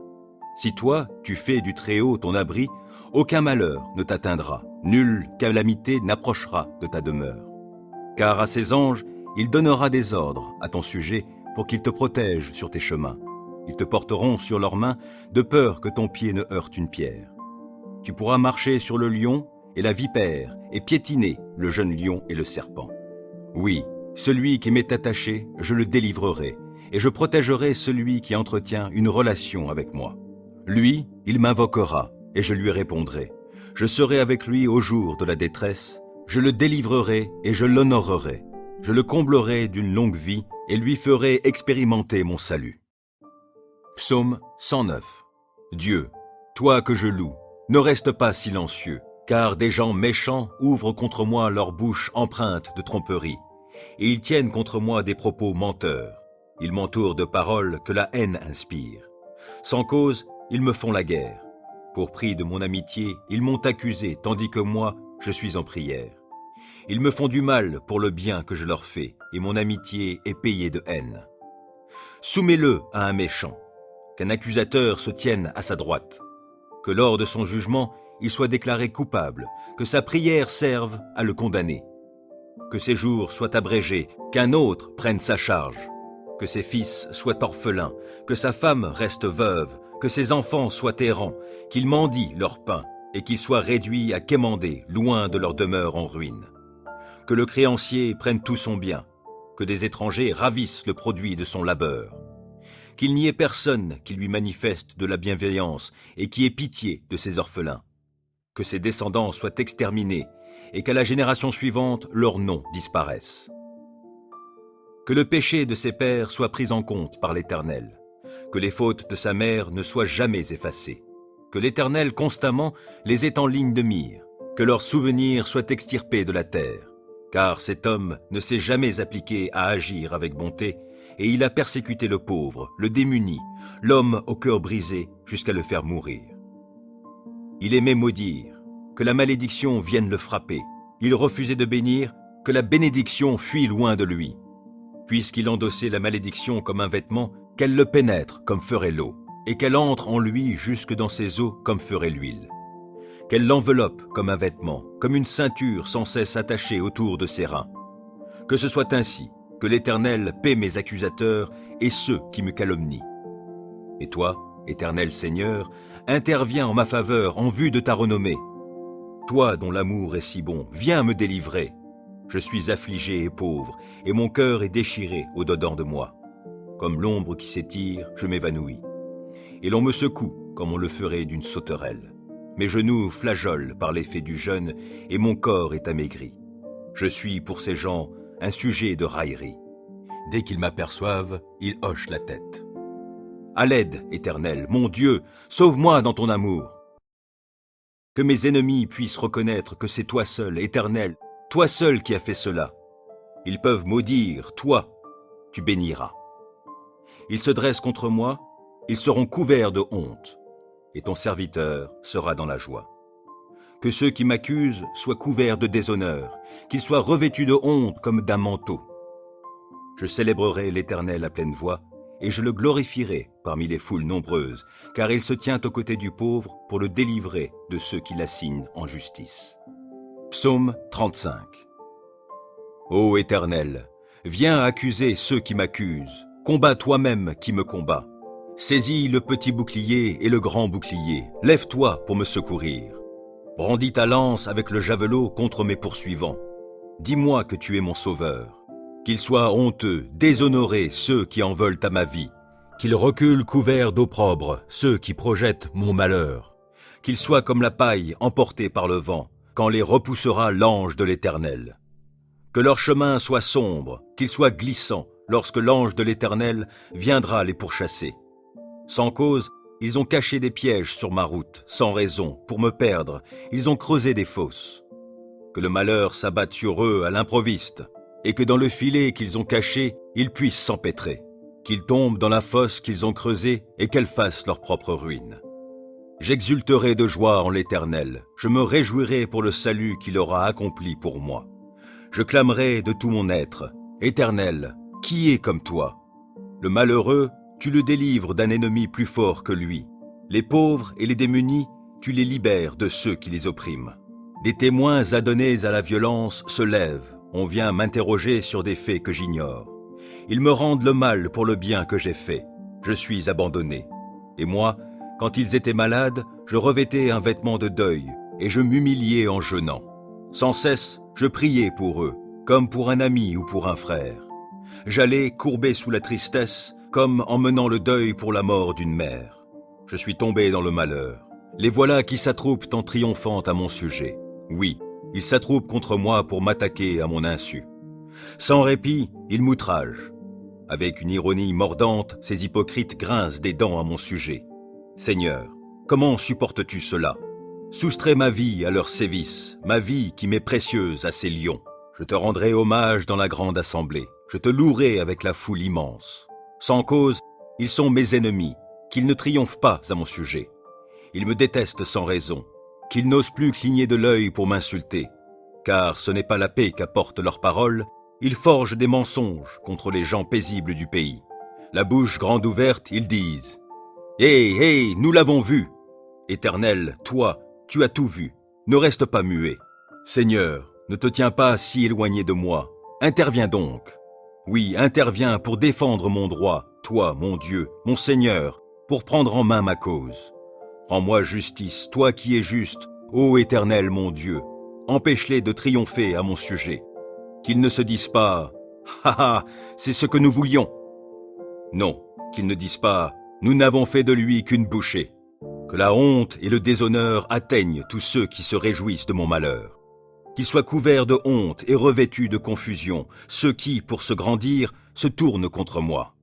Si toi, tu fais du Très-Haut ton abri, aucun malheur ne t'atteindra, nulle calamité n'approchera de ta demeure. Car à ses anges, il donnera des ordres à ton sujet pour qu'ils te protègent sur tes chemins. Ils te porteront sur leurs mains de peur que ton pied ne heurte une pierre. Tu pourras marcher sur le lion et la vipère et piétiner le jeune lion et le serpent. Oui, celui qui m'est attaché, je le délivrerai et je protégerai celui qui entretient une relation avec moi. Lui, il m'invoquera et je lui répondrai. Je serai avec lui au jour de la détresse, je le délivrerai et je l'honorerai. Je le comblerai d'une longue vie et lui ferai expérimenter mon salut. Psaume 109. Dieu, toi que je loue, ne reste pas silencieux, car des gens méchants ouvrent contre moi leur bouche empreinte de tromperie, et ils tiennent contre moi des propos menteurs. Ils m'entourent de paroles que la haine inspire. Sans cause, ils me font la guerre. Pour prix de mon amitié, ils m'ont accusé, tandis que moi, je suis en prière. Ils me font du mal pour le bien que je leur fais, et mon amitié est payée de haine. Soumets-le à un méchant, qu'un accusateur se tienne à sa droite, que lors de son jugement, il soit déclaré coupable, que sa prière serve à le condamner, que ses jours soient abrégés, qu'un autre prenne sa charge, que ses fils soient orphelins, que sa femme reste veuve, que ses enfants soient errants, qu'ils mendient leur pain, et qu'ils soient réduits à quémander loin de leur demeure en ruine. Que le créancier prenne tout son bien, que des étrangers ravissent le produit de son labeur. Qu'il n'y ait personne qui lui manifeste de la bienveillance et qui ait pitié de ses orphelins. Que ses descendants soient exterminés et qu'à la génération suivante, leur nom disparaisse. Que le péché de ses pères soit pris en compte par l'Éternel. que les fautes de sa mère ne soient jamais effacées, que l'Éternel constamment les ait en ligne de mire, que leurs souvenirs soient extirpés de la terre, car cet homme ne s'est jamais appliqué à agir avec bonté, et il a persécuté le pauvre, le démuni, l'homme au cœur brisé, jusqu'à le faire mourir. Il aimait maudire, que la malédiction vienne le frapper. Il refusait de bénir, que la bénédiction fuit loin de lui. Puisqu'il endossait la malédiction comme un vêtement, qu'elle le pénètre comme ferait l'eau, et qu'elle entre en lui jusque dans ses os comme ferait l'huile. Qu'elle l'enveloppe comme un vêtement, comme une ceinture sans cesse attachée autour de ses reins. Que ce soit ainsi, que l'Éternel paie mes accusateurs et ceux qui me calomnient. Et toi, Éternel Seigneur, interviens en ma faveur en vue de ta renommée. Toi dont l'amour est si bon, viens me délivrer. Je suis affligé et pauvre, et mon cœur est déchiré au-dedans de moi. Comme l'ombre qui s'étire, je m'évanouis. Et l'on me secoue comme on le ferait d'une sauterelle. Mes genoux flageolent par l'effet du jeûne, et mon corps est amaigri. Je suis pour ces gens un sujet de raillerie. Dès qu'ils m'aperçoivent, ils hochent la tête. À l'aide, Éternel, mon Dieu, sauve-moi dans ton amour. Que mes ennemis puissent reconnaître que c'est toi seul, Éternel, toi seul qui as fait cela. Ils peuvent maudire, toi, tu béniras. Ils se dressent contre moi, ils seront couverts de honte, et ton serviteur sera dans la joie. Que ceux qui m'accusent soient couverts de déshonneur, qu'ils soient revêtus de honte comme d'un manteau. Je célébrerai l'Éternel à pleine voix, et je le glorifierai parmi les foules nombreuses, car il se tient aux côtés du pauvre pour le délivrer de ceux qui l'assignent en justice. Psaume 35. Ô Éternel, viens accuser ceux qui m'accusent, combats toi-même qui me combat. Saisis le petit bouclier et le grand bouclier, lève-toi pour me secourir. Brandis ta lance avec le javelot contre mes poursuivants. Dis-moi que tu es mon sauveur. Qu'ils soient honteux, déshonorés ceux qui en veulent à ma vie. Qu'ils reculent couverts d'opprobre ceux qui projettent mon malheur. Qu'ils soient comme la paille emportée par le vent, quand les repoussera l'ange de l'Éternel. Que leur chemin soit sombre, qu'il soit glissant, lorsque l'ange de l'Éternel viendra les pourchasser. Sans cause, ils ont caché des pièges sur ma route, sans raison, pour me perdre, ils ont creusé des fosses. Que le malheur s'abatte sur eux à l'improviste, et que dans le filet qu'ils ont caché, ils puissent s'empêtrer. Qu'ils tombent dans la fosse qu'ils ont creusée et qu'elle fasse leur propre ruine. J'exulterai de joie en l'Éternel, je me réjouirai pour le salut qu'il aura accompli pour moi. Je clamerai de tout mon être, Éternel, qui est comme toi? Le malheureux, tu le délivres d'un ennemi plus fort que lui. Les pauvres et les démunis, tu les libères de ceux qui les oppriment. Des témoins adonnés à la violence se lèvent. On vient m'interroger sur des faits que j'ignore. Ils me rendent le mal pour le bien que j'ai fait. Je suis abandonné. Et moi, quand ils étaient malades, je revêtais un vêtement de deuil et je m'humiliais en jeûnant. Sans cesse, je priais pour eux, comme pour un ami ou pour un frère. J'allais courbé sous la tristesse, comme en menant le deuil pour la mort d'une mère. Je suis tombé dans le malheur. Les voilà qui s'attroupent en triomphant à mon sujet. Oui, ils s'attroupent contre moi pour m'attaquer à mon insu. Sans répit, ils m'outragent. Avec une ironie mordante, ces hypocrites grincent des dents à mon sujet. Seigneur, comment supportes-tu cela? Soustrais ma vie à leurs sévices, ma vie qui m'est précieuse à ces lions. Je te rendrai hommage dans la grande assemblée. Je te louerai avec la foule immense. Sans cause, ils sont mes ennemis, qu'ils ne triomphent pas à mon sujet. Ils me détestent sans raison, qu'ils n'osent plus cligner de l'œil pour m'insulter. Car ce n'est pas la paix qu'apportent leurs paroles, ils forgent des mensonges contre les gens paisibles du pays. La bouche grande ouverte, ils disent « Hé, nous l'avons vu !» Éternel, toi, tu as tout vu, ne reste pas muet. Seigneur, ne te tiens pas si éloigné de moi, interviens donc. Oui, interviens pour défendre mon droit, toi, mon Dieu, mon Seigneur, pour prendre en main ma cause. Rends-moi justice, toi qui es juste, ô Éternel mon Dieu, empêche-les de triompher à mon sujet. Qu'ils ne se disent pas « Ha ha, c'est ce que nous voulions !» Non, qu'ils ne disent pas « Nous n'avons fait de lui qu'une bouchée !» Que la honte et le déshonneur atteignent tous ceux qui se réjouissent de mon malheur. Qu'ils soient couverts de honte et revêtus de confusion, ceux qui, pour se grandir, se tournent contre moi.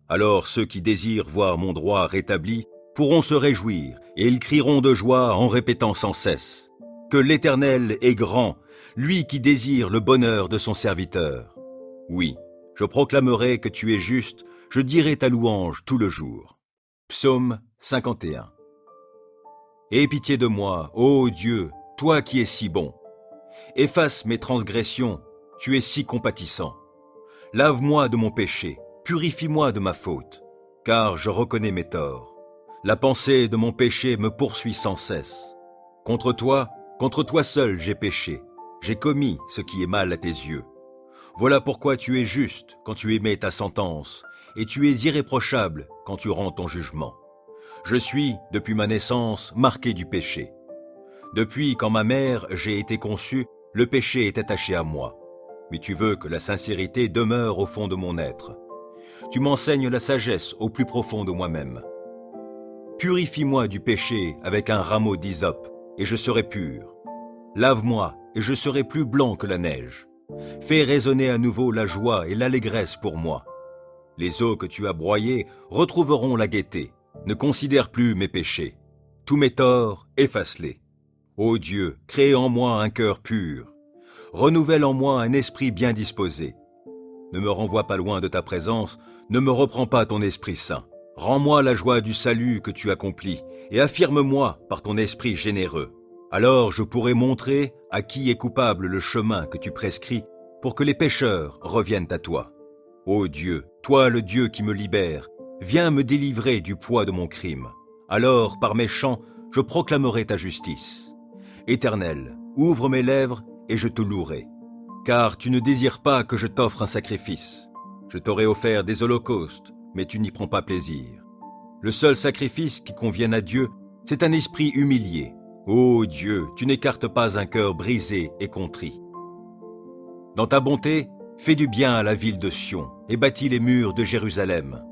Alors ceux qui désirent voir mon droit rétabli pourront se réjouir, et ils crieront de joie en répétant sans cesse que l'Éternel est grand, lui qui désire le bonheur de son serviteur. Oui, je proclamerai que tu es juste, je dirai ta louange tout le jour. Psaume 51. Aie pitié de moi, ô Dieu, toi qui es si bon. Efface mes transgressions, tu es si compatissant. Lave-moi de mon péché, purifie-moi de ma faute, car je reconnais mes torts. La pensée de mon péché me poursuit sans cesse. Contre toi seul j'ai péché, j'ai commis ce qui est mal à tes yeux. Voilà pourquoi tu es juste quand tu émets ta sentence, et tu es irréprochable quand tu rends ton jugement. Je suis, depuis ma naissance, marqué du péché. Depuis quand ma mère j'ai été conçue, le péché est attaché à moi. Mais tu veux que la sincérité demeure au fond de mon être. Tu m'enseignes la sagesse au plus profond de moi-même. Purifie-moi du péché avec un rameau d'hysope, et je serai pur. Lave-moi, et je serai plus blanc que la neige. Fais résonner à nouveau la joie et l'allégresse pour moi. Les eaux que tu as broyées retrouveront la gaieté. Ne considère plus mes péchés. Tous mes torts, efface-les. Ô Dieu, crée en moi un cœur pur. Renouvelle en moi un esprit bien disposé. Ne me renvoie pas loin de ta présence, ne me reprends pas ton Esprit Saint. Rends-moi la joie du salut que tu accomplis, et affirme-moi par ton esprit généreux. Alors je pourrai montrer à qui est coupable le chemin que tu prescris, pour que les pécheurs reviennent à toi. Ô Dieu, toi le Dieu qui me libère, viens me délivrer du poids de mon crime. Alors, par mes chants, je proclamerai ta justice. Éternel, ouvre mes lèvres et je te louerai. Car tu ne désires pas que je t'offre un sacrifice. Je t'aurais offert des holocaustes, mais tu n'y prends pas plaisir. Le seul sacrifice qui convienne à Dieu, c'est un esprit humilié. Ô Dieu, tu n'écartes pas un cœur brisé et contrit. Dans ta bonté, fais du bien à la ville de Sion et bâtis les murs de Jérusalem.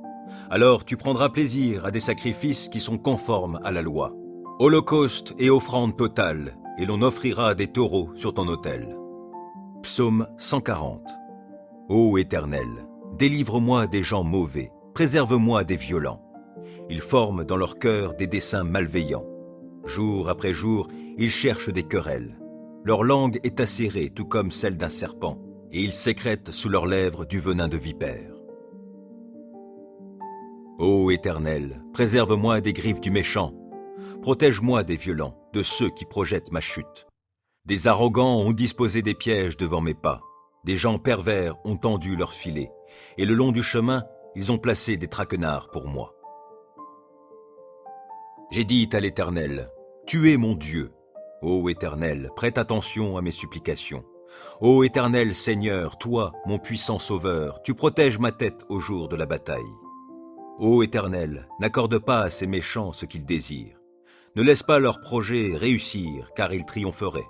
Alors tu prendras plaisir à des sacrifices qui sont conformes à la loi. Holocauste et offrande totale, et l'on offrira des taureaux sur ton autel. Psaume 140. Ô Éternel, délivre-moi des gens mauvais, préserve-moi des violents. Ils forment dans leur cœur des desseins malveillants. Jour après jour, ils cherchent des querelles. Leur langue est acérée tout comme celle d'un serpent, et ils sécrètent sous leurs lèvres du venin de vipère. Ô Éternel, préserve-moi des griffes du méchant. Protège-moi des violents, de ceux qui projettent ma chute. Des arrogants ont disposé des pièges devant mes pas. Des gens pervers ont tendu leurs filets, et le long du chemin, ils ont placé des traquenards pour moi. J'ai dit à l'Éternel, « Tu es mon Dieu. » Ô Éternel, prête attention à mes supplications. Ô Éternel Seigneur, toi, mon puissant Sauveur, tu protèges ma tête au jour de la bataille. Ô Éternel, n'accorde pas à ces méchants ce qu'ils désirent. Ne laisse pas leurs projets réussir, car ils triompheraient.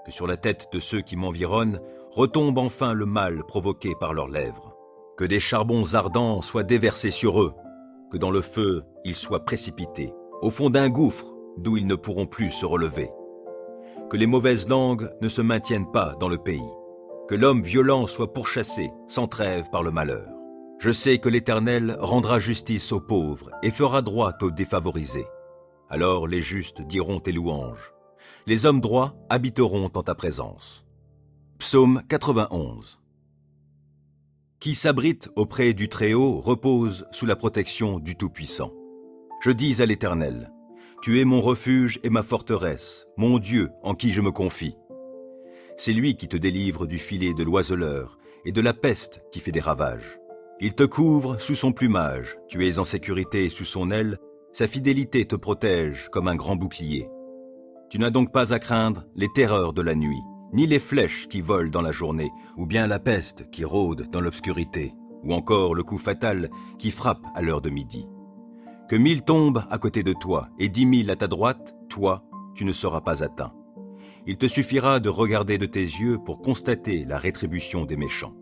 Que sur la tête de ceux qui m'environnent retombe enfin le mal provoqué par leurs lèvres. Que des charbons ardents soient déversés sur eux, que dans le feu ils soient précipités, au fond d'un gouffre d'où ils ne pourront plus se relever. Que les mauvaises langues ne se maintiennent pas dans le pays, que l'homme violent soit pourchassé sans trêve par le malheur. Je sais que l'Éternel rendra justice aux pauvres et fera droit aux défavorisés. Alors les justes diront tes louanges. Les hommes droits habiteront en ta présence. Psaume 91. Qui s'abrite auprès du Très-Haut repose sous la protection du Tout-Puissant. Je dis à l'Éternel, tu es mon refuge et ma forteresse, mon Dieu en qui je me confie. C'est lui qui te délivre du filet de l'oiseleur et de la peste qui fait des ravages. Il te couvre sous son plumage, tu es en sécurité sous son aile, sa fidélité te protège comme un grand bouclier. Tu n'as donc pas à craindre les terreurs de la nuit, ni les flèches qui volent dans la journée, ou bien la peste qui rôde dans l'obscurité, ou encore le coup fatal qui frappe à l'heure de midi. Que 1000 tombent à côté de toi et 10 000 à ta droite, toi, tu ne seras pas atteint. Il te suffira de regarder de tes yeux pour constater la rétribution des méchants.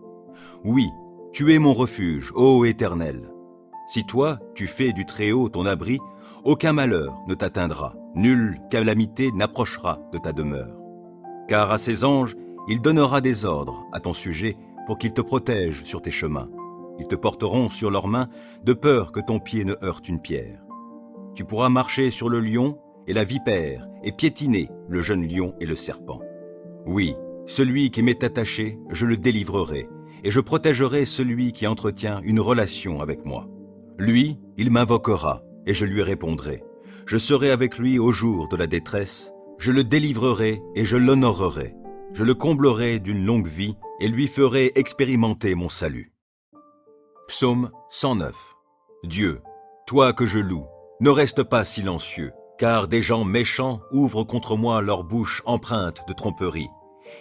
Oui, tu es mon refuge, ô Éternel. Si toi, tu fais du Très-Haut ton abri, aucun malheur ne t'atteindra, nulle calamité n'approchera de ta demeure. Car à ses anges, il donnera des ordres à ton sujet pour qu'ils te protègent sur tes chemins. Ils te porteront sur leurs mains, de peur que ton pied ne heurte une pierre. Tu pourras marcher sur le lion et la vipère, et piétiner le jeune lion et le serpent. Oui, celui qui m'est attaché, je le délivrerai, et je protégerai celui qui entretient une relation avec moi. Lui, il m'invoquera, et je lui répondrai. Je serai avec lui au jour de la détresse, je le délivrerai et je l'honorerai. Je le comblerai d'une longue vie et lui ferai expérimenter mon salut. Psaume 109. Dieu, toi que je loue, ne reste pas silencieux, car des gens méchants ouvrent contre moi leur bouche empreinte de tromperie,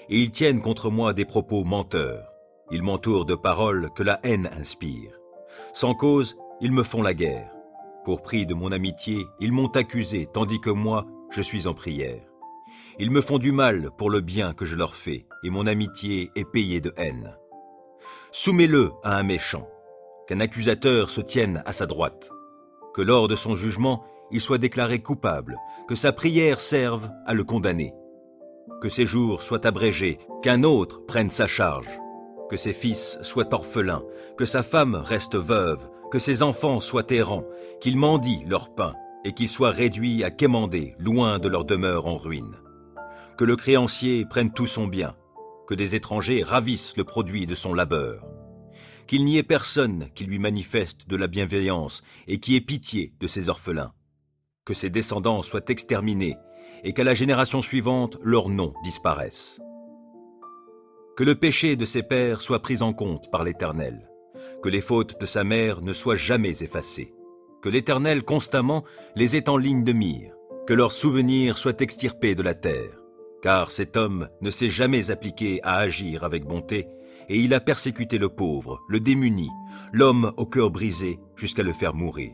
et ils tiennent contre moi des propos menteurs. Ils m'entourent de paroles que la haine inspire. Sans cause, ils me font la guerre. Pour prix de mon amitié, ils m'ont accusé, tandis que moi, je suis en prière. Ils me font du mal pour le bien que je leur fais, et mon amitié est payée de haine. Soumets-le à un méchant, qu'un accusateur se tienne à sa droite, que lors de son jugement, il soit déclaré coupable, que sa prière serve à le condamner, que ses jours soient abrégés, qu'un autre prenne sa charge, que ses fils soient orphelins, que sa femme reste veuve, que ses enfants soient errants, qu'ils mendient leur pain, et qu'ils soient réduits à quémander, loin de leur demeure en ruine. Que le créancier prenne tout son bien, que des étrangers ravissent le produit de son labeur. Qu'il n'y ait personne qui lui manifeste de la bienveillance et qui ait pitié de ses orphelins. Que ses descendants soient exterminés et qu'à la génération suivante, leur nom disparaisse. Que le péché de ses pères soit pris en compte par l'Éternel, que les fautes de sa mère ne soient jamais effacées, que l'Éternel constamment les ait en ligne de mire, que leurs souvenirs soient extirpés de la terre, car cet homme ne s'est jamais appliqué à agir avec bonté, et il a persécuté le pauvre, le démuni, l'homme au cœur brisé, jusqu'à le faire mourir.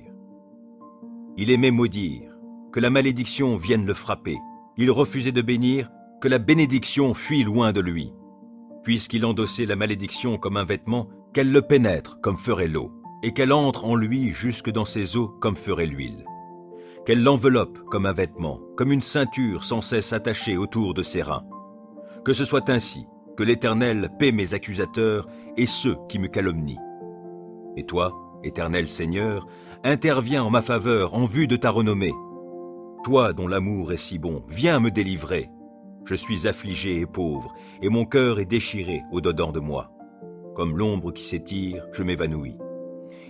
Il aimait maudire, que la malédiction vienne le frapper. Il refusait de bénir, que la bénédiction fuit loin de lui. Puisqu'il endossait la malédiction comme un vêtement, qu'elle le pénètre comme ferait l'eau, et qu'elle entre en lui jusque dans ses os comme ferait l'huile. Qu'elle l'enveloppe comme un vêtement, comme une ceinture sans cesse attachée autour de ses reins. Que ce soit ainsi, que l'Éternel paie mes accusateurs et ceux qui me calomnient. Et toi, Éternel Seigneur, interviens en ma faveur en vue de ta renommée. Toi dont l'amour est si bon, viens me délivrer. Je suis affligé et pauvre, et mon cœur est déchiré au-dedans de moi. Comme l'ombre qui s'étire, je m'évanouis.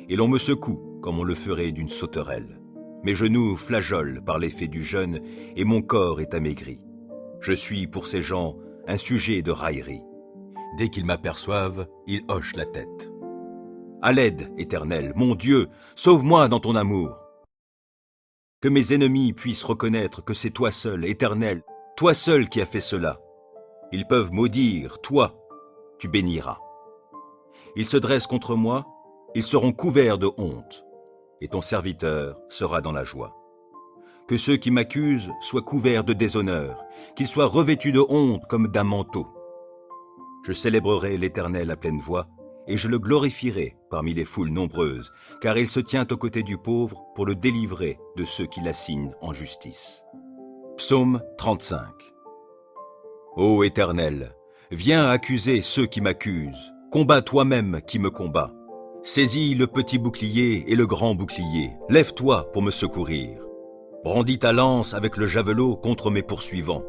Et l'on me secoue comme on le ferait d'une sauterelle. Mes genoux flageolent par l'effet du jeûne, et mon corps est amaigri. Je suis pour ces gens un sujet de raillerie. Dès qu'ils m'aperçoivent, ils hochent la tête. À l'aide, Éternel, mon Dieu, sauve-moi dans ton amour. Que mes ennemis puissent reconnaître que c'est toi seul, Éternel, toi seul qui as fait cela. Ils peuvent maudire, toi, tu béniras. Ils se dressent contre moi, ils seront couverts de honte, et ton serviteur sera dans la joie. Que ceux qui m'accusent soient couverts de déshonneur, qu'ils soient revêtus de honte comme d'un manteau. Je célébrerai l'Éternel à pleine voix, et je le glorifierai parmi les foules nombreuses, car il se tient aux côtés du pauvre pour le délivrer de ceux qui l'assignent en justice. Psaume 35. Ô Éternel, viens accuser ceux qui m'accusent, combats toi-même qui me combats. Saisis le petit bouclier et le grand bouclier, lève-toi pour me secourir. Brandis ta lance avec le javelot contre mes poursuivants.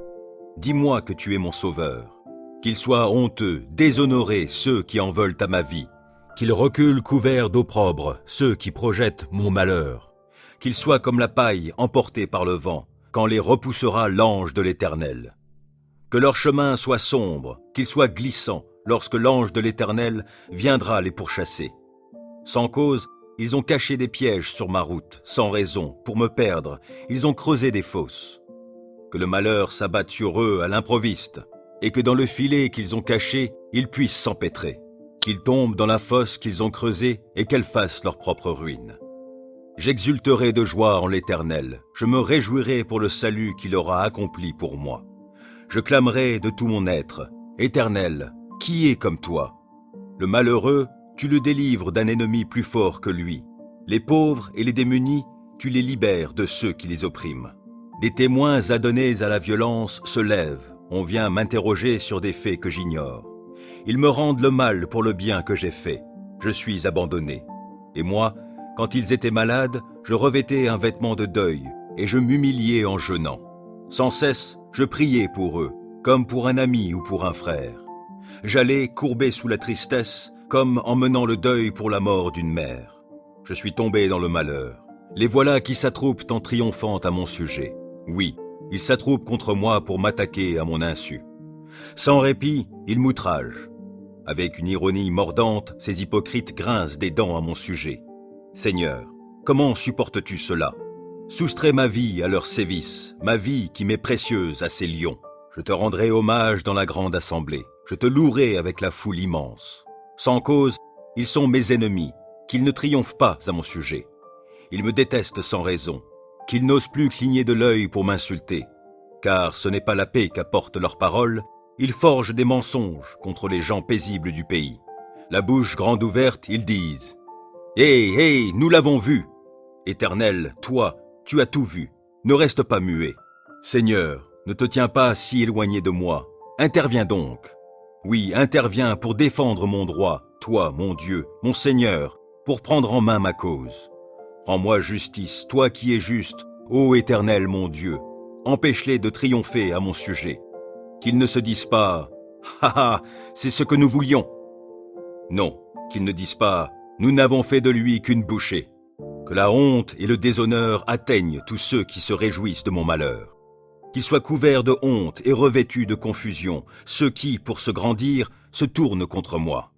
Dis-moi que tu es mon sauveur. Qu'ils soient honteux, déshonorés ceux qui en veulent à ma vie. Qu'ils reculent couverts d'opprobre ceux qui projettent mon malheur. Qu'ils soient comme la paille emportée par le vent, quand les repoussera l'ange de l'Éternel. Que leur chemin soit sombre, qu'ils soient glissants, lorsque l'ange de l'Éternel viendra les pourchasser. Sans cause, ils ont caché des pièges sur ma route, sans raison, pour me perdre, ils ont creusé des fosses. Que le malheur s'abatte sur eux à l'improviste, et que dans le filet qu'ils ont caché, ils puissent s'empêtrer. Qu'ils tombent dans la fosse qu'ils ont creusée et qu'elle fasse leur propre ruine. J'exulterai de joie en l'Éternel, je me réjouirai pour le salut qu'il aura accompli pour moi. Je clamerai de tout mon être, Éternel, qui est comme toi? Le malheureux, tu le délivres d'un ennemi plus fort que lui. Les pauvres et les démunis, tu les libères de ceux qui les oppriment. Des témoins adonnés à la violence se lèvent. On vient m'interroger sur des faits que j'ignore. Ils me rendent le mal pour le bien que j'ai fait. je suis abandonné. Et moi, quand ils étaient malades, je revêtais un vêtement de deuil, et je m'humiliais en jeûnant. Sans cesse, je priais pour eux, comme pour un ami ou pour un frère. J'allais courbé sous la tristesse, comme en menant le deuil pour la mort d'une mère. Je suis tombé dans le malheur. Les voilà qui s'attroupent en triomphant à mon sujet. Oui, ils s'attroupent contre moi pour m'attaquer à mon insu. Sans répit, ils m'outragent. Avec une ironie mordante, ces hypocrites grincent des dents à mon sujet. Seigneur, comment supportes-tu cela? Soustrais ma vie à leurs sévices, ma vie qui m'est précieuse à ces lions. Je te rendrai hommage dans la grande assemblée. Je te louerai avec la foule immense. Sans cause, ils sont mes ennemis, qu'ils ne triomphent pas à mon sujet. Ils me détestent sans raison, qu'ils n'osent plus cligner de l'œil pour m'insulter. Car ce n'est pas la paix qu'apportent leurs paroles, ils forgent des mensonges contre les gens paisibles du pays. La bouche grande ouverte, ils disent « Hé, nous l'avons vu !» Éternel, toi, tu as tout vu, ne reste pas muet. Seigneur, ne te tiens pas si éloigné de moi, interviens donc. Oui, interviens pour défendre mon droit, toi, mon Dieu, mon Seigneur, pour prendre en main ma cause. Rends-moi justice, toi qui es juste, ô Éternel mon Dieu, empêche-les de triompher à mon sujet. Qu'ils ne se disent pas « Ha ha, c'est ce que nous voulions !» Non, qu'ils ne disent pas « Nous n'avons fait de lui qu'une bouchée !» Que la honte et le déshonneur atteignent tous ceux qui se réjouissent de mon malheur. Qu'ils soient couverts de honte et revêtus de confusion, ceux qui, pour se grandir, se tournent contre moi.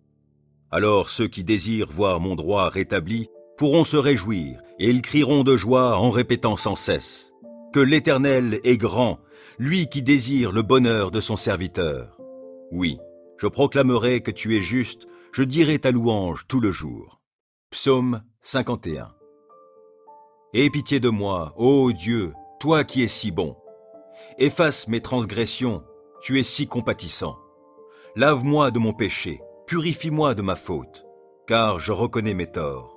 Alors ceux qui désirent voir mon droit rétabli pourront se réjouir, et ils crieront de joie en répétant sans cesse que l'Éternel est grand, lui qui désire le bonheur de son serviteur. Oui, je proclamerai que tu es juste, je dirai ta louange tout le jour. Psaume 51. Aie pitié de moi, ô Dieu, toi qui es si bon. Efface mes transgressions, tu es si compatissant. Lave-moi de mon péché, purifie-moi de ma faute, car je reconnais mes torts.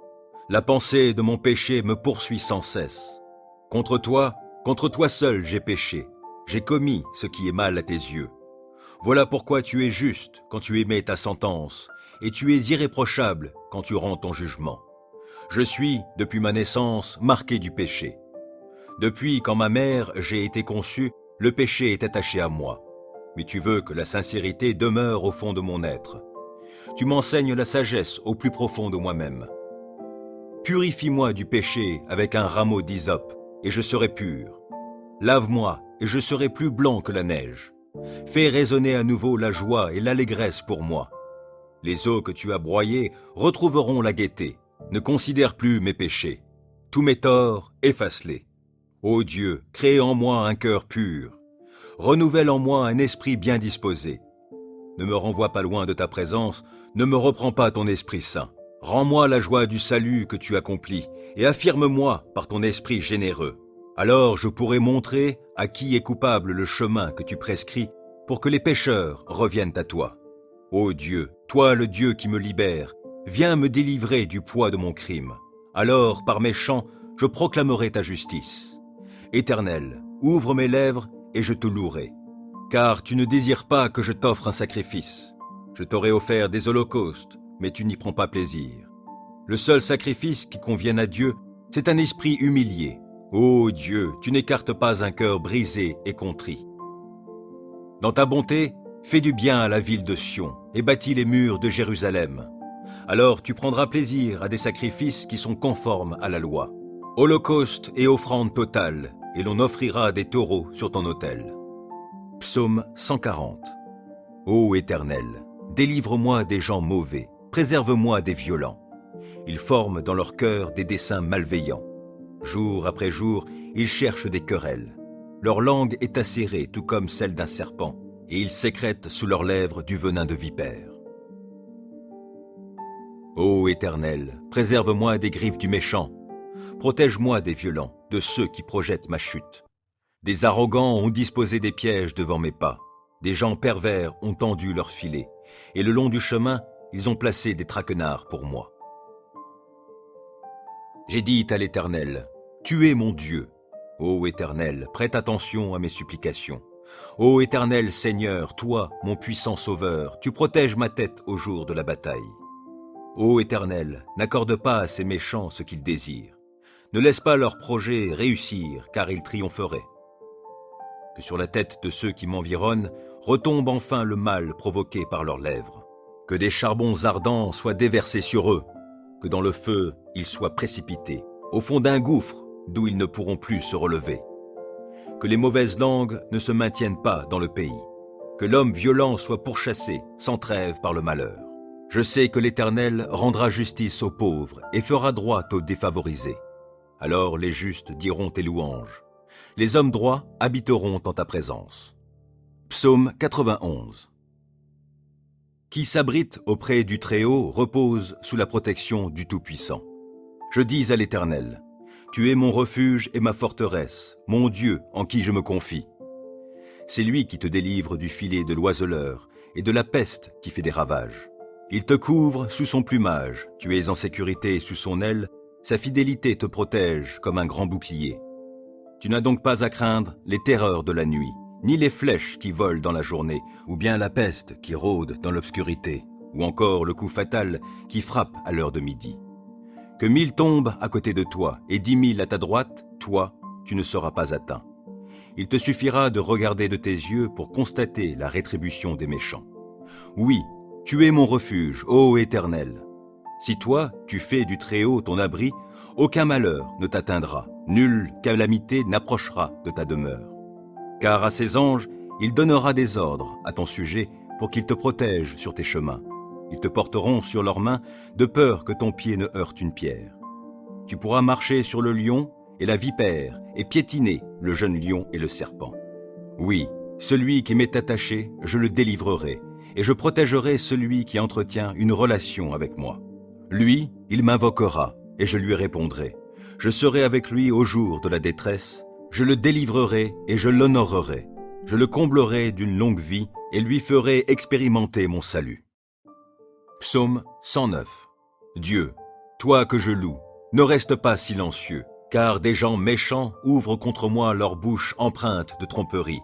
La pensée de mon péché me poursuit sans cesse. Contre toi seul j'ai péché, j'ai commis ce qui est mal à tes yeux. Voilà pourquoi tu es juste quand tu émets ta sentence, et tu es irréprochable quand tu rends ton jugement. Je suis, depuis ma naissance, marqué du péché. Depuis quand ma mère j'ai été conçu, le péché est attaché à moi. Mais tu veux que la sincérité demeure au fond de mon être. Tu m'enseignes la sagesse au plus profond de moi-même. Purifie-moi du péché avec un rameau d'hysope, et je serai pur. Lave-moi, et je serai plus blanc que la neige. Fais résonner à nouveau la joie et l'allégresse pour moi. Les eaux que tu as broyées retrouveront la gaieté. Ne considère plus mes péchés. Tous mes torts, efface-les. Ô Dieu, crée en moi un cœur pur. Renouvelle en moi un esprit bien disposé. Ne me renvoie pas loin de ta présence, ne me reprends pas ton Esprit Saint. Rends-moi la joie du salut que tu accomplis, et affirme-moi par ton esprit généreux. Alors je pourrai montrer à qui est coupable le chemin que tu prescris, pour que les pécheurs reviennent à toi. Ô Dieu, toi le Dieu qui me libère, viens me délivrer du poids de mon crime. Alors, par mes chants, je proclamerai ta justice. Éternel, ouvre mes lèvres et je te louerai. Car tu ne désires pas que je t'offre un sacrifice. Je t'aurais offert des holocaustes, mais tu n'y prends pas plaisir. Le seul sacrifice qui convienne à Dieu, c'est un esprit humilié. Ô Dieu, tu n'écartes pas un cœur brisé et contrit. Dans ta bonté, fais du bien à la ville de Sion et bâtis les murs de Jérusalem. Alors tu prendras plaisir à des sacrifices qui sont conformes à la loi. Holocauste et offrande totale, et l'on offrira des taureaux sur ton autel. Psaume 140. Ô Éternel, délivre-moi des gens mauvais, préserve-moi des violents. Ils forment dans leur cœur des desseins malveillants. Jour après jour, ils cherchent des querelles. Leur langue est acérée tout comme celle d'un serpent, et ils sécrètent sous leurs lèvres du venin de vipère. Ô Éternel, préserve-moi des griffes du méchant. Protège-moi des violents, de ceux qui projettent ma chute. Des arrogants ont disposé des pièges devant mes pas. Des gens pervers ont tendu leurs filets, et le long du chemin, ils ont placé des traquenards pour moi. J'ai dit à l'Éternel, « Tu es mon Dieu. » Ô Éternel, prête attention à mes supplications. Ô Éternel Seigneur, toi, mon puissant Sauveur, tu protèges ma tête au jour de la bataille. Ô Éternel, n'accorde pas à ces méchants ce qu'ils désirent. Ne laisse pas leurs projets réussir, car ils triompheraient. Que sur la tête de ceux qui m'environnent retombe enfin le mal provoqué par leurs lèvres. Que des charbons ardents soient déversés sur eux, que dans le feu ils soient précipités, au fond d'un gouffre d'où ils ne pourront plus se relever. Que les mauvaises langues ne se maintiennent pas dans le pays, que l'homme violent soit pourchassé sans trêve par le malheur. Je sais que l'Éternel rendra justice aux pauvres et fera droit aux défavorisés. Alors les justes diront tes louanges. Les hommes droits habiteront en ta présence. Psaume 91. Qui s'abrite auprès du Très-Haut repose sous la protection du Tout-Puissant. Je dis à l'Éternel, tu es mon refuge et ma forteresse, mon Dieu en qui je me confie. C'est lui qui te délivre du filet de l'oiseleur et de la peste qui fait des ravages. Il te couvre sous son plumage, tu es en sécurité sous son aile, sa fidélité te protège comme un grand bouclier. Tu n'as donc pas à craindre les terreurs de la nuit, ni les flèches qui volent dans la journée, ou bien la peste qui rôde dans l'obscurité, ou encore le coup fatal qui frappe à l'heure de midi. Que 1000 tombent à côté de toi et 10 000 à ta droite, toi, tu ne seras pas atteint. Il te suffira de regarder de tes yeux pour constater la rétribution des méchants. Oui, tu es mon refuge, ô Éternel. Si toi, tu fais du Très-Haut ton abri, aucun malheur ne t'atteindra, nulle calamité n'approchera de ta demeure. Car à ses anges, il donnera des ordres à ton sujet pour qu'ils te protègent sur tes chemins. Ils te porteront sur leurs mains de peur que ton pied ne heurte une pierre. Tu pourras marcher sur le lion et la vipère et piétiner le jeune lion et le serpent. Oui, celui qui m'est attaché, je le délivrerai, et je protégerai celui qui entretient une relation avec moi. Lui, il m'invoquera, et je lui répondrai. Je serai avec lui au jour de la détresse, je le délivrerai et je l'honorerai. Je le comblerai d'une longue vie et lui ferai expérimenter mon salut. Psaume 109. Dieu, toi que je loue, ne reste pas silencieux, car des gens méchants ouvrent contre moi leur bouche empreinte de tromperie,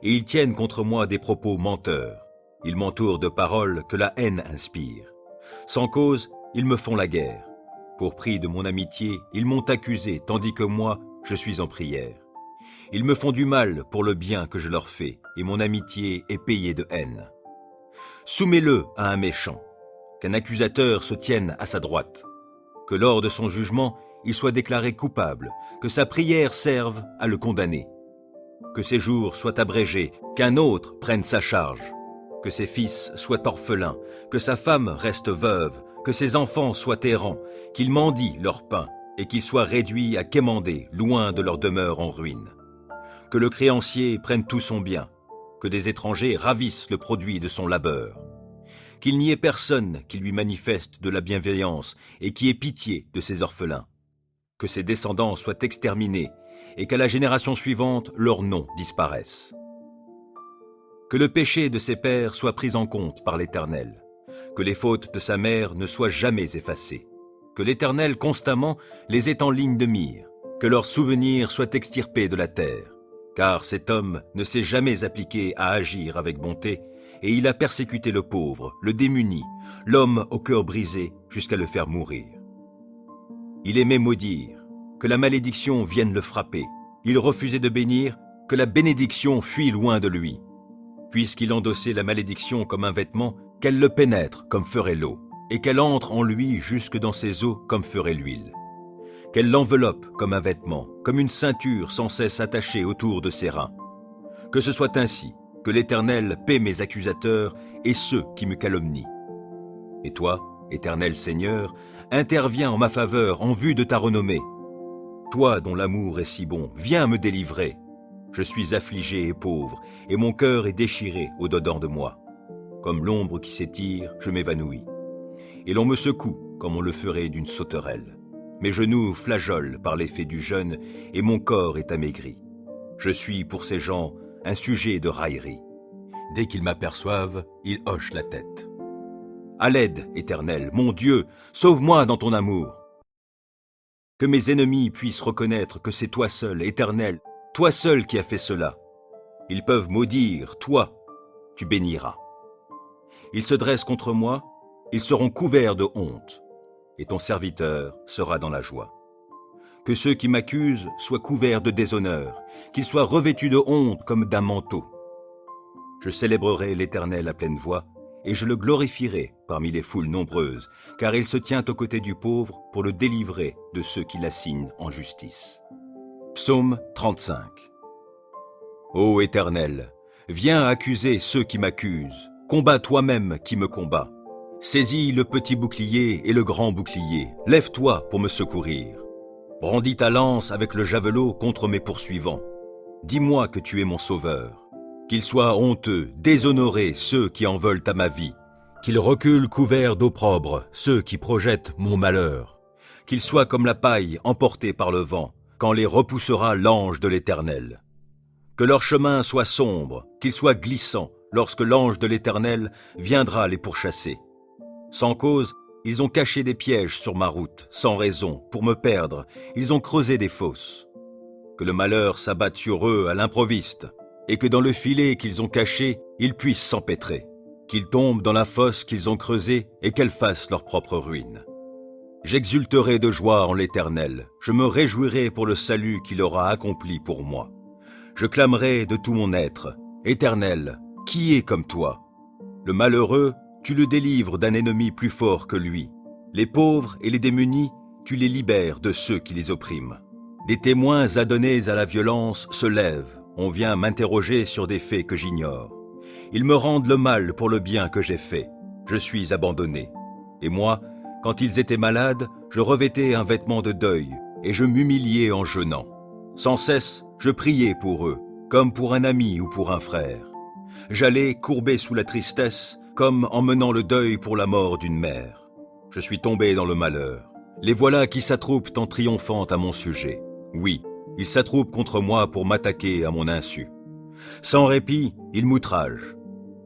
et ils tiennent contre moi des propos menteurs. Ils m'entourent de paroles que la haine inspire. Sans cause, ils me font la guerre. Pour prix de mon amitié, ils m'ont accusé, tandis que moi, je suis en prière. Ils me font du mal pour le bien que je leur fais, et mon amitié est payée de haine. Soumets-le à un méchant, qu'un accusateur se tienne à sa droite, que lors de son jugement, il soit déclaré coupable, que sa prière serve à le condamner, que ses jours soient abrégés, qu'un autre prenne sa charge, que ses fils soient orphelins, que sa femme reste veuve, que ses enfants soient errants, qu'ils mendient leur pain, et qu'ils soient réduits à quémander, loin de leur demeure en ruine. Que le créancier prenne tout son bien, que des étrangers ravissent le produit de son labeur. Qu'il n'y ait personne qui lui manifeste de la bienveillance et qui ait pitié de ses orphelins. Que ses descendants soient exterminés et qu'à la génération suivante, leur nom disparaisse. Que le péché de ses pères soit pris en compte par l'Éternel, que les fautes de sa mère ne soient jamais effacées, que l'Éternel constamment les ait en ligne de mire, que leurs souvenirs soient extirpés de la terre, car cet homme ne s'est jamais appliqué à agir avec bonté, et il a persécuté le pauvre, le démuni, l'homme au cœur brisé, jusqu'à le faire mourir. Il aimait maudire, que la malédiction vienne le frapper. Il refusait de bénir, que la bénédiction fuit loin de lui. Puisqu'il endossait la malédiction comme un vêtement, qu'elle le pénètre comme ferait l'eau, et qu'elle entre en lui jusque dans ses os comme ferait l'huile. Qu'elle l'enveloppe comme un vêtement, comme une ceinture sans cesse attachée autour de ses reins. Que ce soit ainsi, que l'Éternel paie mes accusateurs et ceux qui me calomnient. Et toi, Éternel Seigneur, interviens en ma faveur en vue de ta renommée. Toi dont l'amour est si bon, viens me délivrer. Je suis affligé et pauvre, et mon cœur est déchiré au-dedans de moi. Comme l'ombre qui s'étire, je m'évanouis. Et l'on me secoue comme on le ferait d'une sauterelle. Mes genoux flageolent par l'effet du jeûne, et mon corps est amaigri. Je suis pour ces gens un sujet de raillerie. Dès qu'ils m'aperçoivent, ils hochent la tête. À l'aide, Éternel, mon Dieu, sauve-moi dans ton amour. Que mes ennemis puissent reconnaître que c'est toi seul, Éternel, toi seul qui as fait cela. Ils peuvent maudire, toi, tu béniras. Ils se dressent contre moi, ils seront couverts de honte, et ton serviteur sera dans la joie. Que ceux qui m'accusent soient couverts de déshonneur, qu'ils soient revêtus de honte comme d'un manteau. Je célébrerai l'Éternel à pleine voix, et je le glorifierai parmi les foules nombreuses, car il se tient aux côtés du pauvre pour le délivrer de ceux qui l'assignent en justice. Psaume 35. Ô Éternel, viens accuser ceux qui m'accusent, combats toi-même qui me combats. Saisis le petit bouclier et le grand bouclier, lève-toi pour me secourir. Brandis ta lance avec le javelot contre mes poursuivants. Dis-moi que tu es mon sauveur. Qu'ils soient honteux, déshonorés ceux qui en veulent à ma vie. Qu'ils reculent couverts d'opprobre ceux qui projettent mon malheur. Qu'ils soient comme la paille emportée par le vent, quand les repoussera l'ange de l'Éternel. Que leur chemin soit sombre, qu'il soit glissant, lorsque l'ange de l'Éternel viendra les pourchasser. Sans cause, ils ont caché des pièges sur ma route, sans raison, pour me perdre, ils ont creusé des fosses. Que le malheur s'abatte sur eux à l'improviste, et que dans le filet qu'ils ont caché, ils puissent s'empêtrer. Qu'ils tombent dans la fosse qu'ils ont creusée et qu'elle fasse leur propre ruine. J'exulterai de joie en l'Éternel, je me réjouirai pour le salut qu'il aura accompli pour moi. Je clamerai de tout mon être, Éternel, qui est comme toi? Le malheureux, tu le délivres d'un ennemi plus fort que lui. Les pauvres et les démunis, tu les libères de ceux qui les oppriment. Des témoins adonnés à la violence se lèvent, on vient m'interroger sur des faits que j'ignore. Ils me rendent le mal pour le bien que j'ai fait. Je suis abandonné. Et moi, quand ils étaient malades, je revêtais un vêtement de deuil, et je m'humiliais en jeûnant. Sans cesse, je priais pour eux, comme pour un ami ou pour un frère. J'allais courbé sous la tristesse, comme en menant le deuil pour la mort d'une mère. Je suis tombé dans le malheur. Les voilà qui s'attroupent en triomphant à mon sujet. Oui, ils s'attroupent contre moi pour m'attaquer à mon insu. Sans répit, ils m'outragent.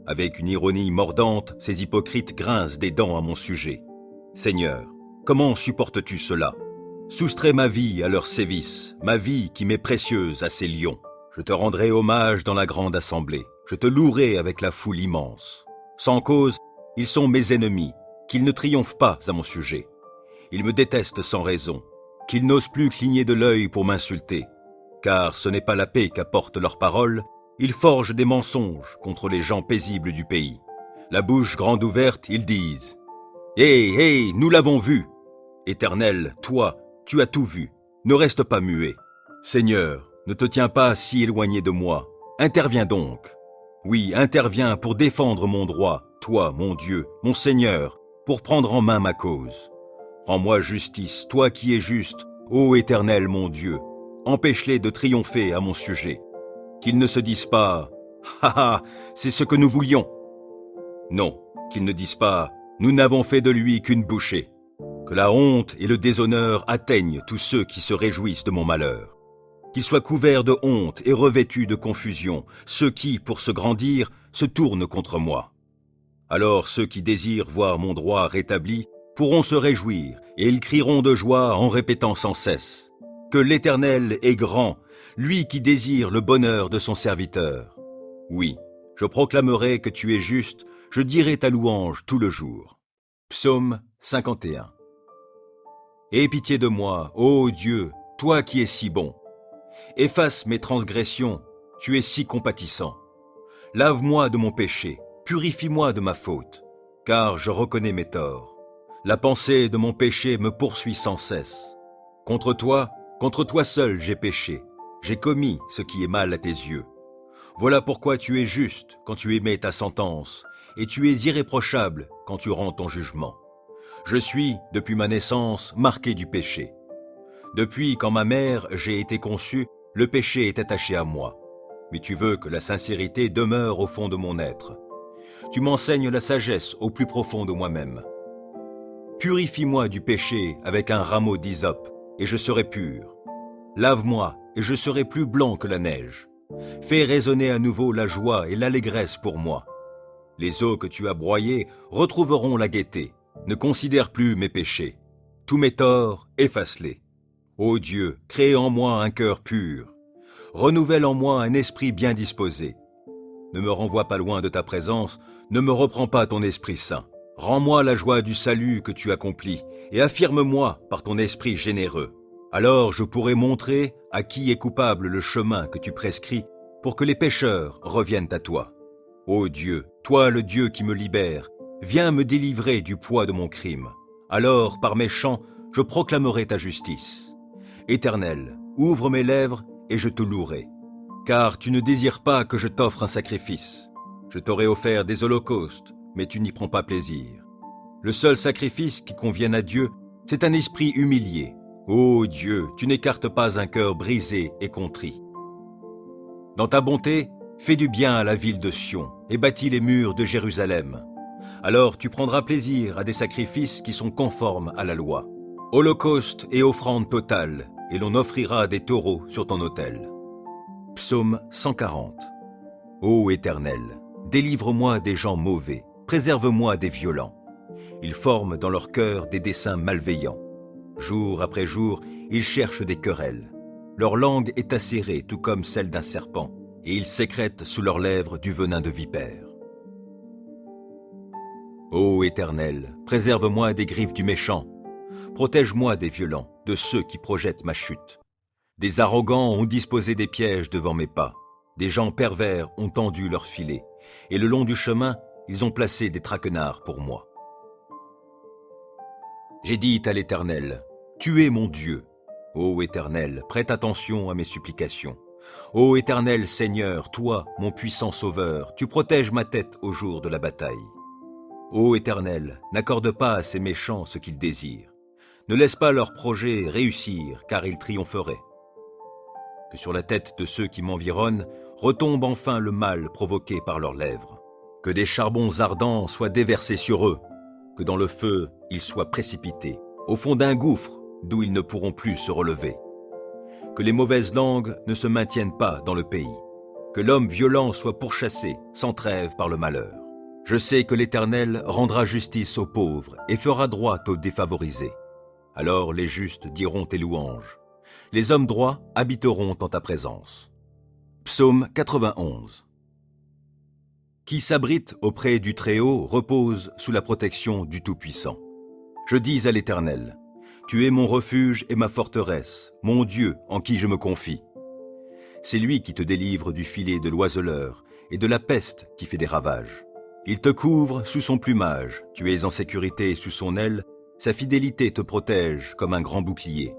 Avec une ironie mordante, ces hypocrites grincent des dents à mon sujet. Seigneur, comment supportes-tu cela? Soustrais ma vie à leurs sévices, ma vie qui m'est précieuse à ces lions. Je te rendrai hommage dans la grande assemblée. Je te louerai avec la foule immense. Sans cause, ils sont mes ennemis, qu'ils ne triomphent pas à mon sujet. Ils me détestent sans raison, qu'ils n'osent plus cligner de l'œil pour m'insulter. Car ce n'est pas la paix qu'apportent leurs paroles, ils forgent des mensonges contre les gens paisibles du pays. La bouche grande ouverte, ils disent « Hé, nous l'avons vu !» Éternel, toi, tu as tout vu, ne reste pas muet. Seigneur, ne te tiens pas si éloigné de moi, interviens donc. Oui, interviens pour défendre mon droit, toi, mon Dieu, mon Seigneur, pour prendre en main ma cause. Rends-moi justice, toi qui es juste, ô Éternel mon Dieu, empêche-les de triompher à mon sujet. Qu'ils ne se disent pas « Ha ha, c'est ce que nous voulions !» Non, qu'ils ne disent pas « Nous n'avons fait de lui qu'une bouchée !» Que la honte et le déshonneur atteignent tous ceux qui se réjouissent de mon malheur. Qu'ils soient couverts de honte et revêtus de confusion, ceux qui, pour se grandir, se tournent contre moi. Alors ceux qui désirent voir mon droit rétabli pourront se réjouir, et ils crieront de joie en répétant sans cesse que l'Éternel est grand, lui qui désire le bonheur de son serviteur. Oui, je proclamerai que tu es juste, je dirai ta louange tout le jour. Psaume 51. Aie pitié de moi, ô Dieu, toi qui es si bon. Efface mes transgressions, tu es si compatissant. Lave-moi de mon péché, purifie-moi de ma faute, car je reconnais mes torts. La pensée de mon péché me poursuit sans cesse. Contre toi seul j'ai péché, j'ai commis ce qui est mal à tes yeux. Voilà pourquoi tu es juste quand tu émets ta sentence, et tu es irréprochable quand tu rends ton jugement. Je suis, depuis ma naissance, marqué du péché. Depuis quand ma mère j'ai été conçue, le péché est attaché à moi. Mais tu veux que la sincérité demeure au fond de mon être. Tu m'enseignes la sagesse au plus profond de moi-même. Purifie-moi du péché avec un rameau d'hysope, et je serai pur. Lave-moi, et je serai plus blanc que la neige. Fais résonner à nouveau la joie et l'allégresse pour moi. Les eaux que tu as broyées retrouveront la gaieté. Ne considère plus mes péchés. Tous mes torts, efface-les. Ô Dieu, crée en moi un cœur pur. Renouvelle en moi un esprit bien disposé. Ne me renvoie pas loin de ta présence, ne me reprends pas ton Esprit Saint. Rends-moi la joie du salut que tu accomplis, et affirme-moi par ton esprit généreux. Alors je pourrai montrer à qui est coupable le chemin que tu prescris pour que les pécheurs reviennent à toi. Ô Dieu, toi le Dieu qui me libère, viens me délivrer du poids de mon crime. Alors, par mes chants, je proclamerai ta justice. Éternel, ouvre mes lèvres et je te louerai. Car tu ne désires pas que je t'offre un sacrifice. Je t'aurais offert des holocaustes, mais tu n'y prends pas plaisir. Le seul sacrifice qui convienne à Dieu, c'est un esprit humilié. Ô Dieu, tu n'écartes pas un cœur brisé et contrit. Dans ta bonté, fais du bien à la ville de Sion et bâtis les murs de Jérusalem. Alors tu prendras plaisir à des sacrifices qui sont conformes à la loi. Holocauste et offrande totale, et l'on offrira des taureaux sur ton autel. Psaume 140. Ô Éternel, délivre-moi des gens mauvais, préserve-moi des violents. Ils forment dans leur cœur des desseins malveillants. Jour après jour, ils cherchent des querelles. Leur langue est acérée tout comme celle d'un serpent, et ils sécrètent sous leurs lèvres du venin de vipère. Ô Éternel, préserve-moi des griffes du méchant. Protège-moi des violents, de ceux qui projettent ma chute. Des arrogants ont disposé des pièges devant mes pas. Des gens pervers ont tendu leurs filets, et le long du chemin, ils ont placé des traquenards pour moi. J'ai dit à l'Éternel, « Tu es mon Dieu. » Ô Éternel, prête attention à mes supplications. Ô Éternel Seigneur, toi, mon puissant Sauveur, tu protèges ma tête au jour de la bataille. Ô Éternel, n'accorde pas à ces méchants ce qu'ils désirent. Ne laisse pas leurs projets réussir, car ils triompheraient. Que sur la tête de ceux qui m'environnent retombe enfin le mal provoqué par leurs lèvres. Que des charbons ardents soient déversés sur eux, que dans le feu ils soient précipités, au fond d'un gouffre d'où ils ne pourront plus se relever. Que les mauvaises langues ne se maintiennent pas dans le pays, que l'homme violent soit pourchassé sans trêve par le malheur. Je sais que l'Éternel rendra justice aux pauvres et fera droit aux défavorisés. Alors les justes diront tes louanges. Les hommes droits habiteront en ta présence. Psaume 91. Qui s'abrite auprès du Très-Haut repose sous la protection du Tout-Puissant. Je dis à l'Éternel, tu es mon refuge et ma forteresse, mon Dieu en qui je me confie. C'est lui qui te délivre du filet de l'oiseleur et de la peste qui fait des ravages. Il te couvre sous son plumage, tu es en sécurité sous son aile, sa fidélité te protège comme un grand bouclier.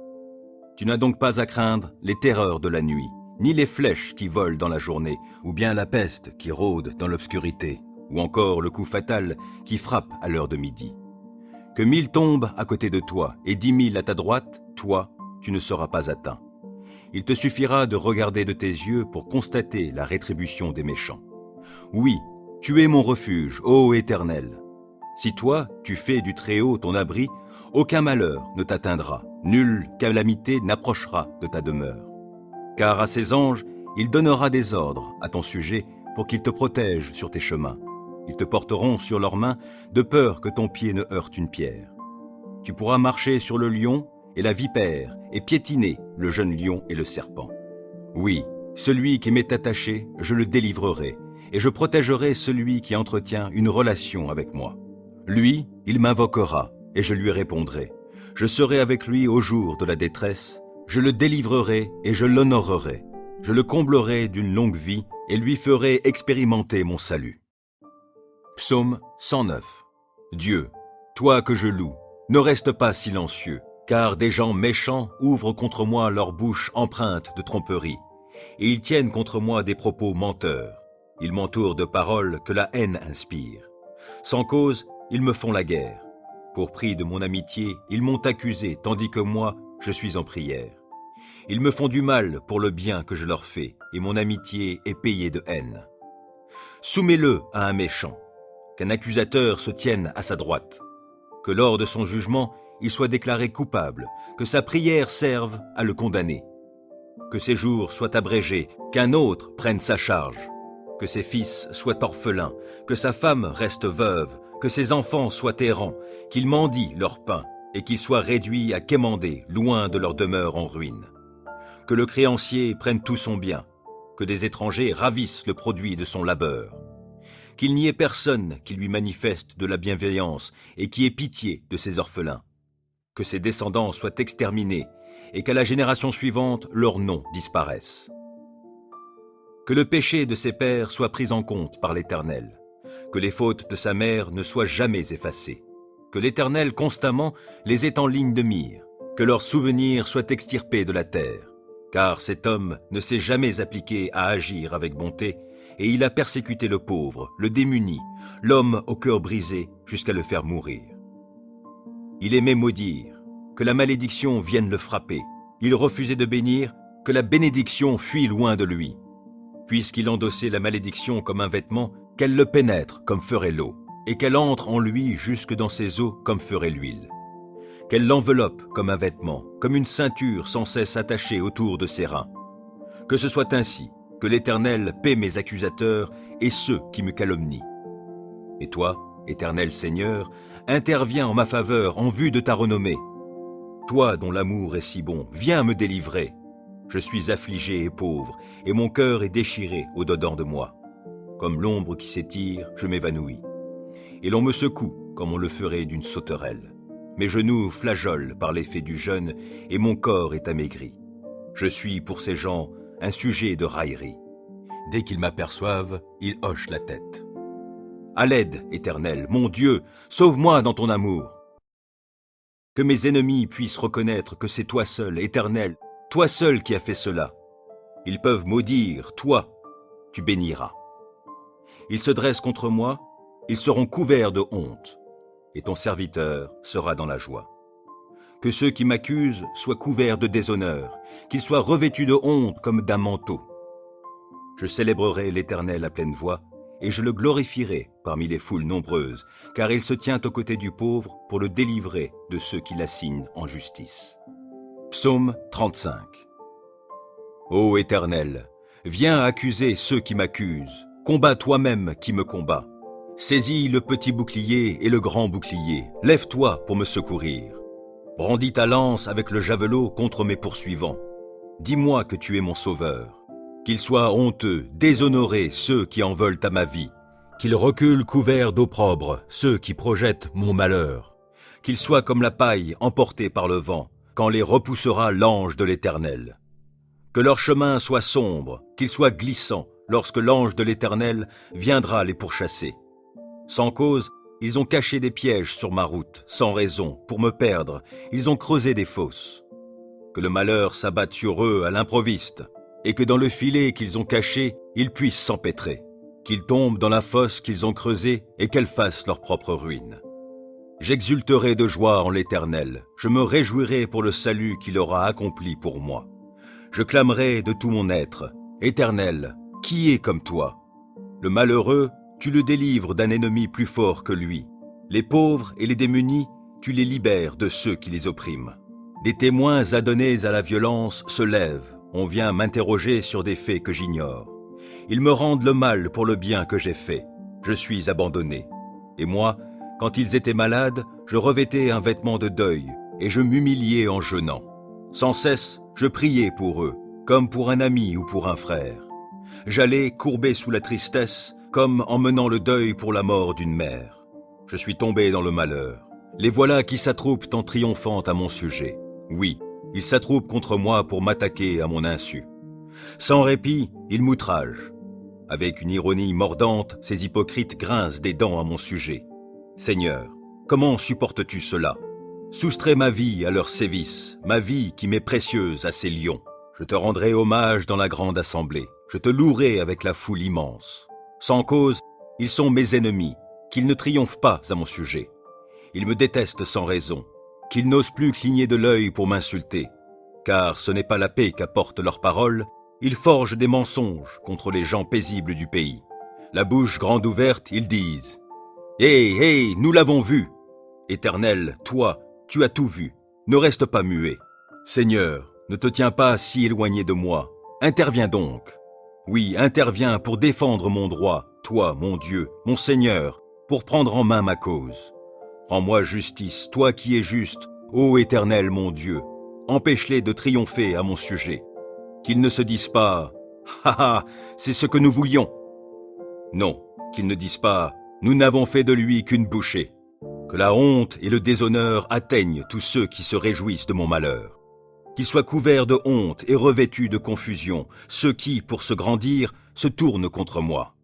Tu n'as donc pas à craindre les terreurs de la nuit, ni les flèches qui volent dans la journée, ou bien la peste qui rôde dans l'obscurité, ou encore le coup fatal qui frappe à l'heure de midi. Que 1000 tombent à côté de toi et 10 000 à ta droite, toi, tu ne seras pas atteint. Il te suffira de regarder de tes yeux pour constater la rétribution des méchants. Oui, tu es mon refuge, ô Éternel. Si toi, tu fais du Très-Haut ton abri, aucun malheur ne t'atteindra, nulle calamité n'approchera de ta demeure. Car à ses anges, il donnera des ordres à ton sujet pour qu'ils te protègent sur tes chemins. Ils te porteront sur leurs mains de peur que ton pied ne heurte une pierre. Tu pourras marcher sur le lion et la vipère et piétiner le jeune lion et le serpent. Oui, celui qui m'est attaché, je le délivrerai, et je protégerai celui qui entretient une relation avec moi. Lui, il m'invoquera, et je lui répondrai. Je serai avec lui au jour de la détresse, je le délivrerai et je l'honorerai. Je le comblerai d'une longue vie et lui ferai expérimenter mon salut. Psaume 109. Dieu, toi que je loue, ne reste pas silencieux, car des gens méchants ouvrent contre moi leur bouche empreinte de tromperie, et ils tiennent contre moi des propos menteurs. Ils m'entourent de paroles que la haine inspire. Sans cause, ils me font la guerre. Pour prix de mon amitié, ils m'ont accusé, tandis que moi, je suis en prière. Ils me font du mal pour le bien que je leur fais, et mon amitié est payée de haine. Soumets-le à un méchant, qu'un accusateur se tienne à sa droite, que lors de son jugement, il soit déclaré coupable, que sa prière serve à le condamner, que ses jours soient abrégés, qu'un autre prenne sa charge, que ses fils soient orphelins, que sa femme reste veuve, que ses enfants soient errants, qu'ils mendient leur pain, et qu'ils soient réduits à quémander loin de leur demeure en ruine. Que le créancier prenne tout son bien, que des étrangers ravissent le produit de son labeur. qu'il n'y ait personne qui lui manifeste de la bienveillance et qui ait pitié de ses orphelins. Que ses descendants soient exterminés et qu'à la génération suivante, leur nom disparaisse. Que le péché de ses pères soit pris en compte par l'Éternel, que les fautes de sa mère ne soient jamais effacées, que l'Éternel constamment les ait en ligne de mire, que leurs souvenirs soient extirpés de la terre, car cet homme ne s'est jamais appliqué à agir avec bonté, et il a persécuté le pauvre, le démuni, l'homme au cœur brisé, jusqu'à le faire mourir. Il aimait maudire, que la malédiction vienne le frapper. Il refusait de bénir, que la bénédiction fuit loin de lui. Puisqu'il endossait la malédiction comme un vêtement, qu'elle le pénètre comme ferait l'eau, et qu'elle entre en lui jusque dans ses os comme ferait l'huile. Qu'elle l'enveloppe comme un vêtement, comme une ceinture sans cesse attachée autour de ses reins. Que ce soit ainsi, que l'Éternel paie mes accusateurs et ceux qui me calomnient. Et toi, Éternel Seigneur, interviens en ma faveur en vue de ta renommée. Toi dont l'amour est si bon, viens me délivrer. Je suis affligé et pauvre, et mon cœur est déchiré au-dedans de moi. Comme l'ombre qui s'étire, je m'évanouis. Et l'on me secoue comme on le ferait d'une sauterelle. Mes genoux flageolent par l'effet du jeûne, et mon corps est amaigri. Je suis pour ces gens un sujet de raillerie. Dès qu'ils m'aperçoivent, ils hochent la tête. À l'aide, Éternel, mon Dieu, sauve-moi dans ton amour. Que mes ennemis puissent reconnaître que c'est toi seul, Éternel, toi seul qui as fait cela. Ils peuvent maudire, toi, tu béniras. Ils se dressent contre moi, ils seront couverts de honte, et ton serviteur sera dans la joie. Que ceux qui m'accusent soient couverts de déshonneur, qu'ils soient revêtus de honte comme d'un manteau. Je célébrerai l'Éternel à pleine voix, et je le glorifierai parmi les foules nombreuses, car il se tient aux côtés du pauvre pour le délivrer de ceux qui l'assignent en justice. Psaume 35. Ô Éternel, viens accuser ceux qui m'accusent, combat toi-même qui me combat. Saisis le petit bouclier et le grand bouclier, lève-toi pour me secourir. Brandis ta lance avec le javelot contre mes poursuivants. Dis-moi que tu es mon sauveur. Qu'ils soient honteux, déshonorés ceux qui en veulent à ma vie. Qu'ils reculent couverts d'opprobre ceux qui projettent mon malheur. Qu'ils soient comme la paille emportée par le vent, quand les repoussera l'ange de l'Éternel. Que leur chemin soit sombre, qu'il soit glissant, lorsque l'ange de l'Éternel viendra les pourchasser. Sans cause, ils ont caché des pièges sur ma route, sans raison, pour me perdre, ils ont creusé des fosses. Que le malheur s'abatte sur eux à l'improviste, et que dans le filet qu'ils ont caché, ils puissent s'empêtrer, qu'ils tombent dans la fosse qu'ils ont creusée et qu'elle fasse leur propre ruine. J'exulterai de joie en l'Éternel, je me réjouirai pour le salut qu'il aura accompli pour moi. Je clamerai de tout mon être, Éternel, qui est comme toi? Le malheureux, tu le délivres d'un ennemi plus fort que lui. Les pauvres et les démunis, tu les libères de ceux qui les oppriment. Des témoins adonnés à la violence se lèvent. On vient m'interroger sur des faits que j'ignore. Ils me rendent le mal pour le bien que j'ai fait. Je suis abandonné. Et moi, quand ils étaient malades, je revêtais un vêtement de deuil et je m'humiliais en jeûnant. Sans cesse, je priais pour eux, comme pour un ami ou pour un frère. J'allais courbé sous la tristesse, comme en menant le deuil pour la mort d'une mère. Je suis tombé dans le malheur. Les voilà qui s'attroupent en triomphant à mon sujet. Oui, ils s'attroupent contre moi pour m'attaquer à mon insu. Sans répit, ils m'outragent. Avec une ironie mordante, ces hypocrites grincent des dents à mon sujet. Seigneur, comment supportes-tu cela? Soustrais ma vie à leurs sévices, ma vie qui m'est précieuse à ces lions. Je te rendrai hommage dans la grande assemblée. Je te louerai avec la foule immense. Sans cause, ils sont mes ennemis, qu'ils ne triomphent pas à mon sujet. Ils me détestent sans raison, qu'ils n'osent plus cligner de l'œil pour m'insulter. Car ce n'est pas la paix qu'apportent leurs paroles, ils forgent des mensonges contre les gens paisibles du pays. La bouche grande ouverte, ils disent « Hé, hé, nous l'avons vu !» Éternel, toi, tu as tout vu, ne reste pas muet. Seigneur, ne te tiens pas si éloigné de moi, interviens donc. Oui, interviens pour défendre mon droit, toi, mon Dieu, mon Seigneur, pour prendre en main ma cause. Rends-moi justice, toi qui es juste, ô Éternel mon Dieu, empêche-les de triompher à mon sujet. Qu'ils ne se disent pas « Ha ha, c'est ce que nous voulions !» Non, qu'ils ne disent pas « Nous n'avons fait de lui qu'une bouchée ». Que la honte et le déshonneur atteignent tous ceux qui se réjouissent de mon malheur. Qu'ils soient couverts de honte et revêtus de confusion, ceux qui, pour se grandir, se tournent contre moi.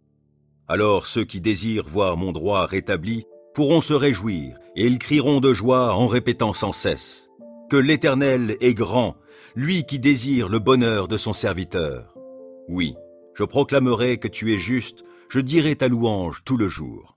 Alors ceux qui désirent voir mon droit rétabli pourront se réjouir, et ils crieront de joie en répétant sans cesse que l'Éternel est grand, lui qui désire le bonheur de son serviteur. Oui, je proclamerai que tu es juste, je dirai ta louange tout le jour.